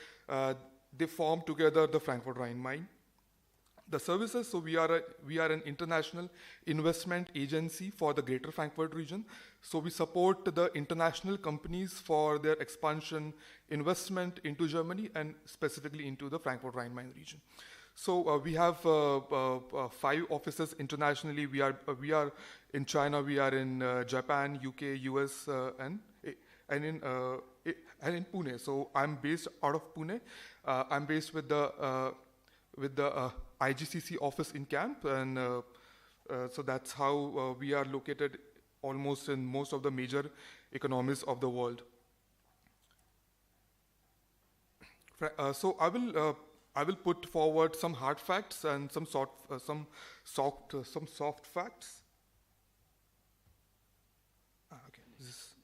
they form together the Frankfurt Rhine-Main. The services, so we are an international investment agency for the Greater Frankfurt region. So we support the international companies for their expansion, investment into Germany and specifically into the Frankfurt Rhine-Main region. So we have 5 offices internationally. We are in China, we are in Japan, UK, US, and in Pune. So I'm based out of Pune. I'm based with the IGCC office in camp, and so that's how we are located almost in most of the major economies of the world. So I will put forward some hard facts and some soft facts. Okay, this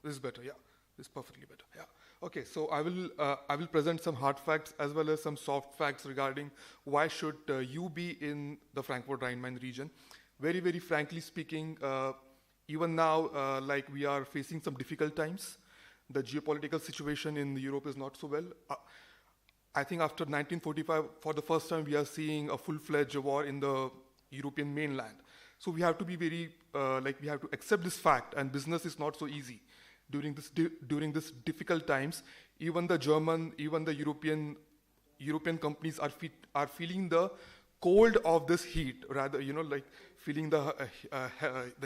is better. Yeah, this is perfectly better. Yeah. Okay, so I will present some hard facts as well as some soft facts regarding why should you be in the Frankfurt Rhine-Main region. Very, very frankly speaking, even now, like we are facing some difficult times. The geopolitical situation in Europe is not so well. I think after 1945, for the first time, we are seeing a full-fledged war in the European mainland. So we have to be very, we have to accept this fact, and business is not so easy. During this difficult times, even the German, even the European companies are feeling the cold of this heat, rather, like feeling the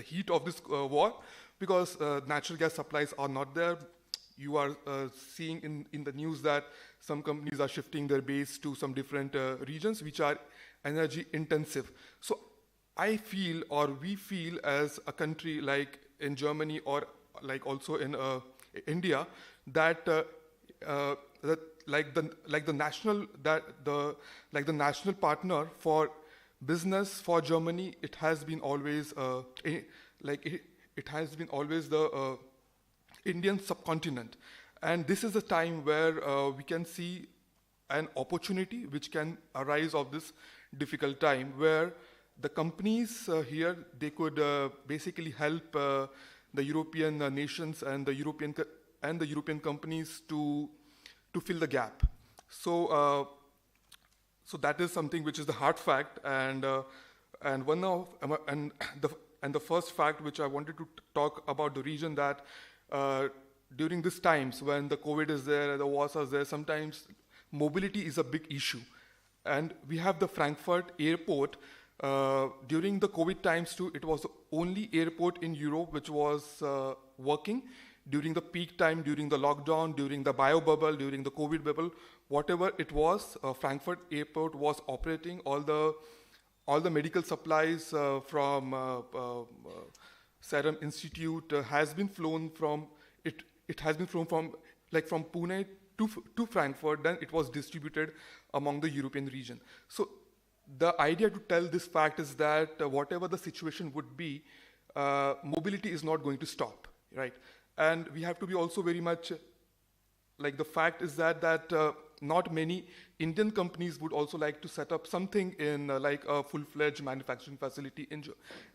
heat of this war, because natural gas supplies are not there. You are seeing in the news that some companies are shifting their base to some different regions which are energy intensive. So I feel, or we feel as a country like in Germany or like also in India, that the national partner for business for Germany, it has been always it has been always the Indian subcontinent, and this is a time where we can see an opportunity which can arise of this difficult time, where the companies here, they could basically help the European nations and the European companies to fill the gap. So that is something which is the hard fact, and the first fact which I wanted to talk about the region, that during these times when the COVID is there, the wars are there, sometimes mobility is a big issue, and we have the Frankfurt airport. During the COVID times too, it was the only airport in Europe which was working during the peak time, during the lockdown, during the bio bubble, during the COVID bubble, whatever it was. Frankfurt airport was operating. All the medical supplies from Serum Institute has been flown from it. It has been flown from Pune to Frankfurt. Then it was distributed among the European region. So the idea to tell this fact is that whatever the situation would be, mobility is not going to stop, right? And we have to be also very much, like the fact is that not many Indian companies would also like to set up something in like a full-fledged manufacturing facility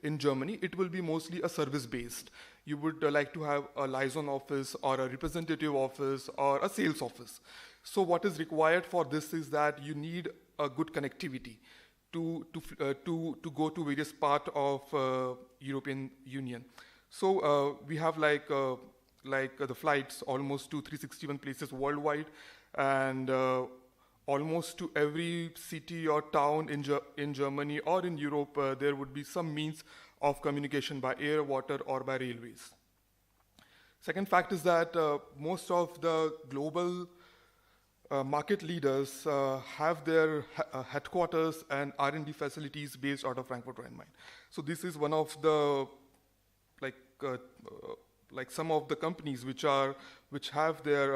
in Germany. It will be mostly a service-based. You would like to have a liaison office or a representative office or a sales office. So what is required for this is that you need a good connectivity to go to various parts of European Union. So we have like the flights almost to 361 places worldwide, and almost to every city or town in Germany or in Europe, there would be some means of communication by air, water, or by railways. Second fact is that most of the global market leaders have their headquarters and R&D facilities based out of Frankfurt Rhine-Main. So this is one of the like some of the companies which have their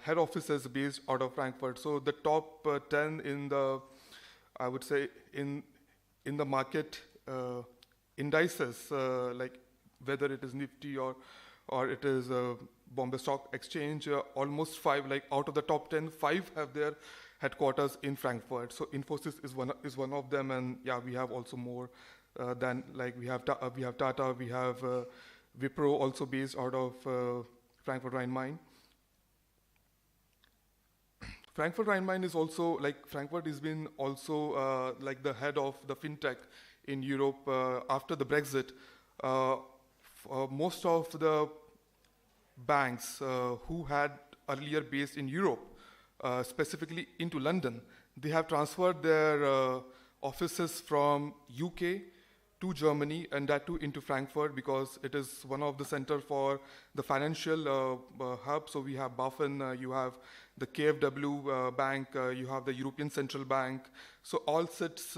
head offices based out of Frankfurt. So the top 10 in the, I would say, in the market indices, like whether it is Nifty or it is Bombay Stock Exchange, almost 5, like out of the top 10, 5 have their headquarters in Frankfurt. So Infosys is one of them, and yeah, we have also more than, like we have Tata, we have Wipro also based out of Frankfurt Rhine-Main. Frankfurt Rhine-Main is also, like Frankfurt has been also like the head of the fintech in Europe after the Brexit. Most of the banks who had earlier based in Europe, specifically into London, they have transferred their offices from UK to Germany, and that too into Frankfurt, because it is one of the center for the financial hub. So we have BaFin, you have the KfW bank, you have the European Central Bank. So all sits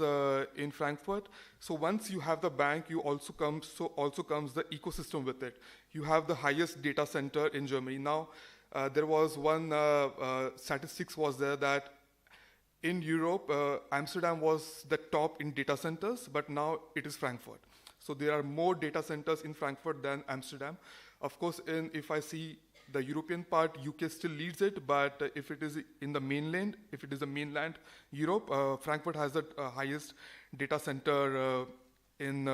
in Frankfurt. So once you have the bank, you also comes the ecosystem with it. You have the highest data center in Germany. Now, there was one statistics was there that in Europe, Amsterdam was the top in data centers, but now it is Frankfurt. So there are more data centers in Frankfurt than Amsterdam. Of course, if I see the European part, UK still leads it, but if it is in the mainland, if it is the mainland Europe, Frankfurt has the highest data center in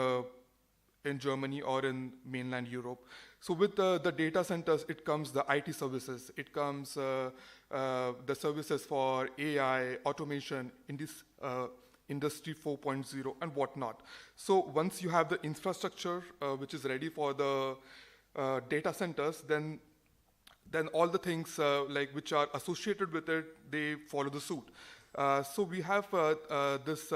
Germany or in mainland Europe. So with the data centers, it comes the IT services, it comes the services for AI, automation, in this Industry 4.0 and whatnot. So once you have the infrastructure which is ready for the data centers, then all the things like which are associated with it, they follow the suit. So we have this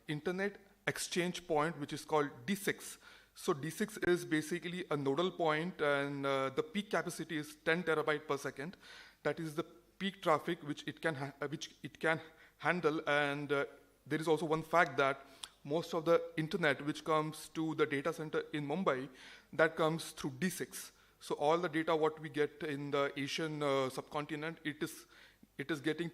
internet exchange point, which is called D6. So D6 is basically a nodal point, and the peak capacity is 10 terabyte per second. That is the peak traffic which it can handle. And there is also one fact that most of the internet which comes to the data center in Mumbai, that comes through D6. So all the data what we get in the Asian subcontinent, it is getting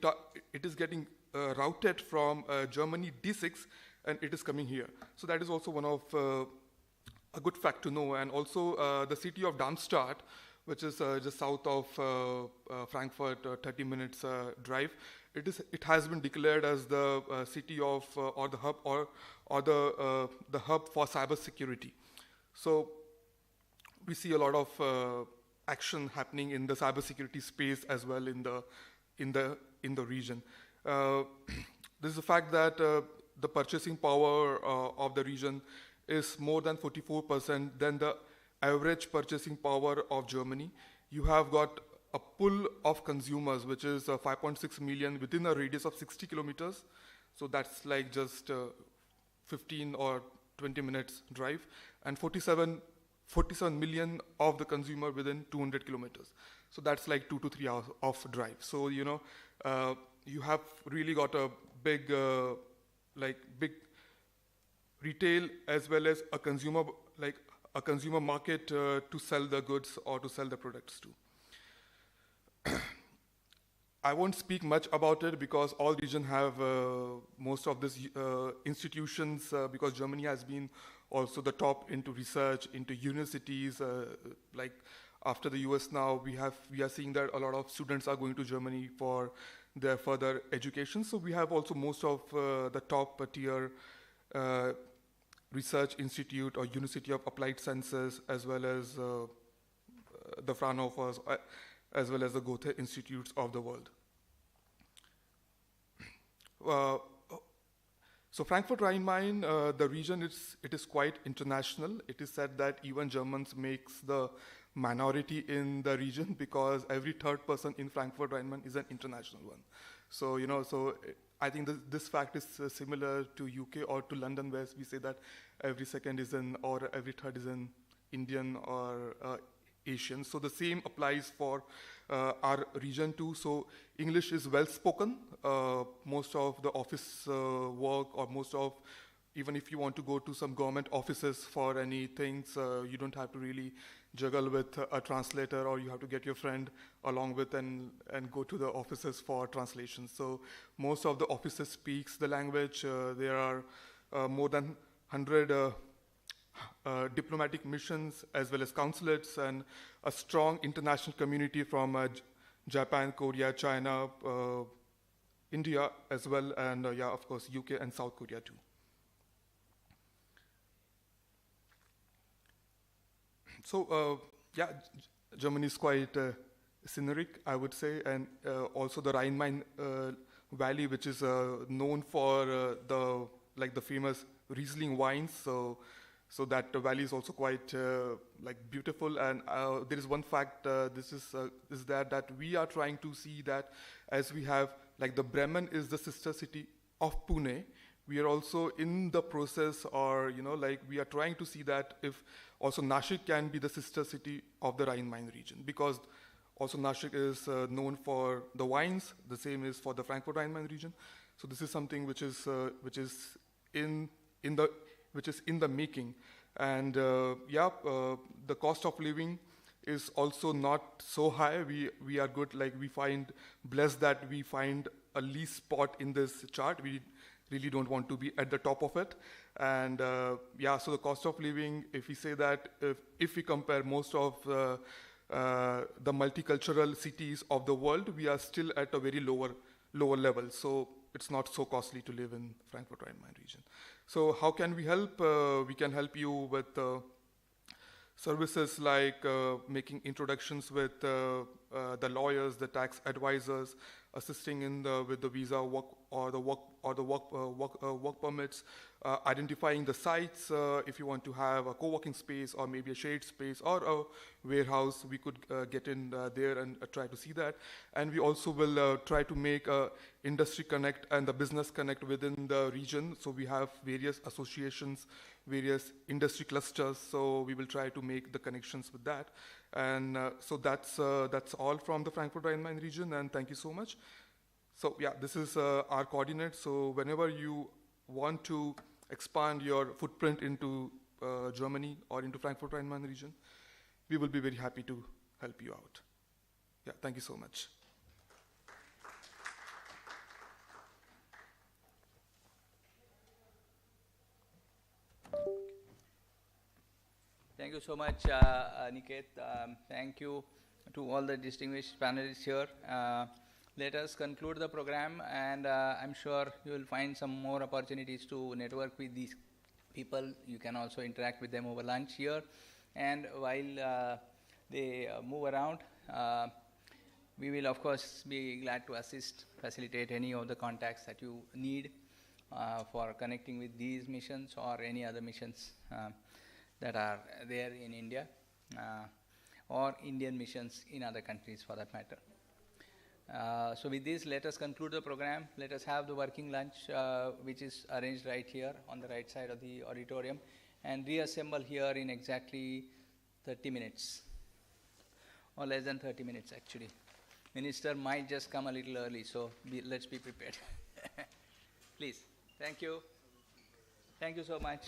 routed from Germany D6, and it is coming here. So that is also one of a good fact to know. And also the city of Darmstadt, which is just south of Frankfurt, 30 minutes drive, it has been declared as the city of or the hub or the hub for cybersecurity. So we see a lot of action happening in the cybersecurity space as well in the region. This is the fact that the purchasing power of the region is more than 44% than the average purchasing power of Germany. You have got a pool of consumers, which is 5.6 million within a radius of 60 kilometers. So that's like just 15 or 20 minutes drive, and 47 million of the consumer within 200 kilometers. So that's like 2 to 3 hours of drive. So, you know, you have really got a big retail as well as a consumer market to sell the goods or to sell the products to. I won't speak much about it because all region have most of these institutions, because Germany has been also the top into research, into universities. Like after the US now, we are seeing that a lot of students are going to Germany for their further education. So we have also most of the top tier research institute or University of Applied Sciences, as well as the Fraunhofers, as well as the Goethe institutes of the world. So Frankfurt Rhine-Main, the region, it is quite international. It is said that even Germans makes the minority in the region, because every third person in Frankfurt Rhine-Main is an international one. So, I think this fact is similar to UK or to London, where we say that every second is or every third is an Indian or Asian. So the same applies for our region too. So English is well spoken. Most of the office work, or most of, even if you want to go to some government offices for any things, you don't have to really juggle with a translator, or you have to get your friend along with and go to the offices for translation. So most of the offices speaks the language. There are more than 100 diplomatic missions as well as consulates, and a strong international community from Japan, Korea, China, India as well, and of course UK and South Korea too. So Germany is quite scenic, I would say, and also the Rhine-Main Valley, which is known for the famous Riesling wines. So that valley is also quite beautiful. And there is one fact, is that we are trying to see that, as we have, the Bremen is the sister city of Pune, we are also in the process, or we are trying to see that if also Nashik can be the sister city of the Rhine-Main region, because also Nashik is known for the wines. The same is for the Frankfurt Rhine-Main region. So this is something which is in the making. And the cost of living is also not so high. We are good. We find blessed that we find a least spot in this chart. We really don't want to be at the top of it. And so the cost of living, if we say that, if we compare most of the multicultural cities of the world, we are still at a very lower level. So it's not so costly to live in Frankfurt Rhine-Main region. So how can we help? We can help you with services like making introductions with the lawyers, the tax advisors, assisting with the visa work or the work permits, identifying the sites. If you want to have a co-working space or maybe a shared space or a warehouse, we could get in there and try to see that. And we also will try to make a industry connect and the business connect within the region. So we have various associations, various industry clusters. So we will try to make the connections with that. And so that's all from the Frankfurt Rhine-Main region, and thank you so much. So this is our coordinate. So whenever you want to expand your footprint into Germany or into Frankfurt Rhine-Main region, we will be very happy to help you out. Thank you so much. Thank you so much, Niket. Thank you to all the distinguished panelists here. Let us conclude the program, and I'm sure you will find some more opportunities to network with these people. You can also interact with them over lunch here. And while they move around, we will, of course, be glad to facilitate any of the contacts that you need for connecting with these missions or any other missions that are there in India, or Indian missions in other countries for that matter. So with this, let us conclude the program. Let us have the working lunch, which is arranged right here on the right side of the auditorium, and reassemble here in exactly 30 minutes, or less than 30 minutes actually. Minister might just come a little early, so let's be prepared. Please. Thank you. Thank you so much.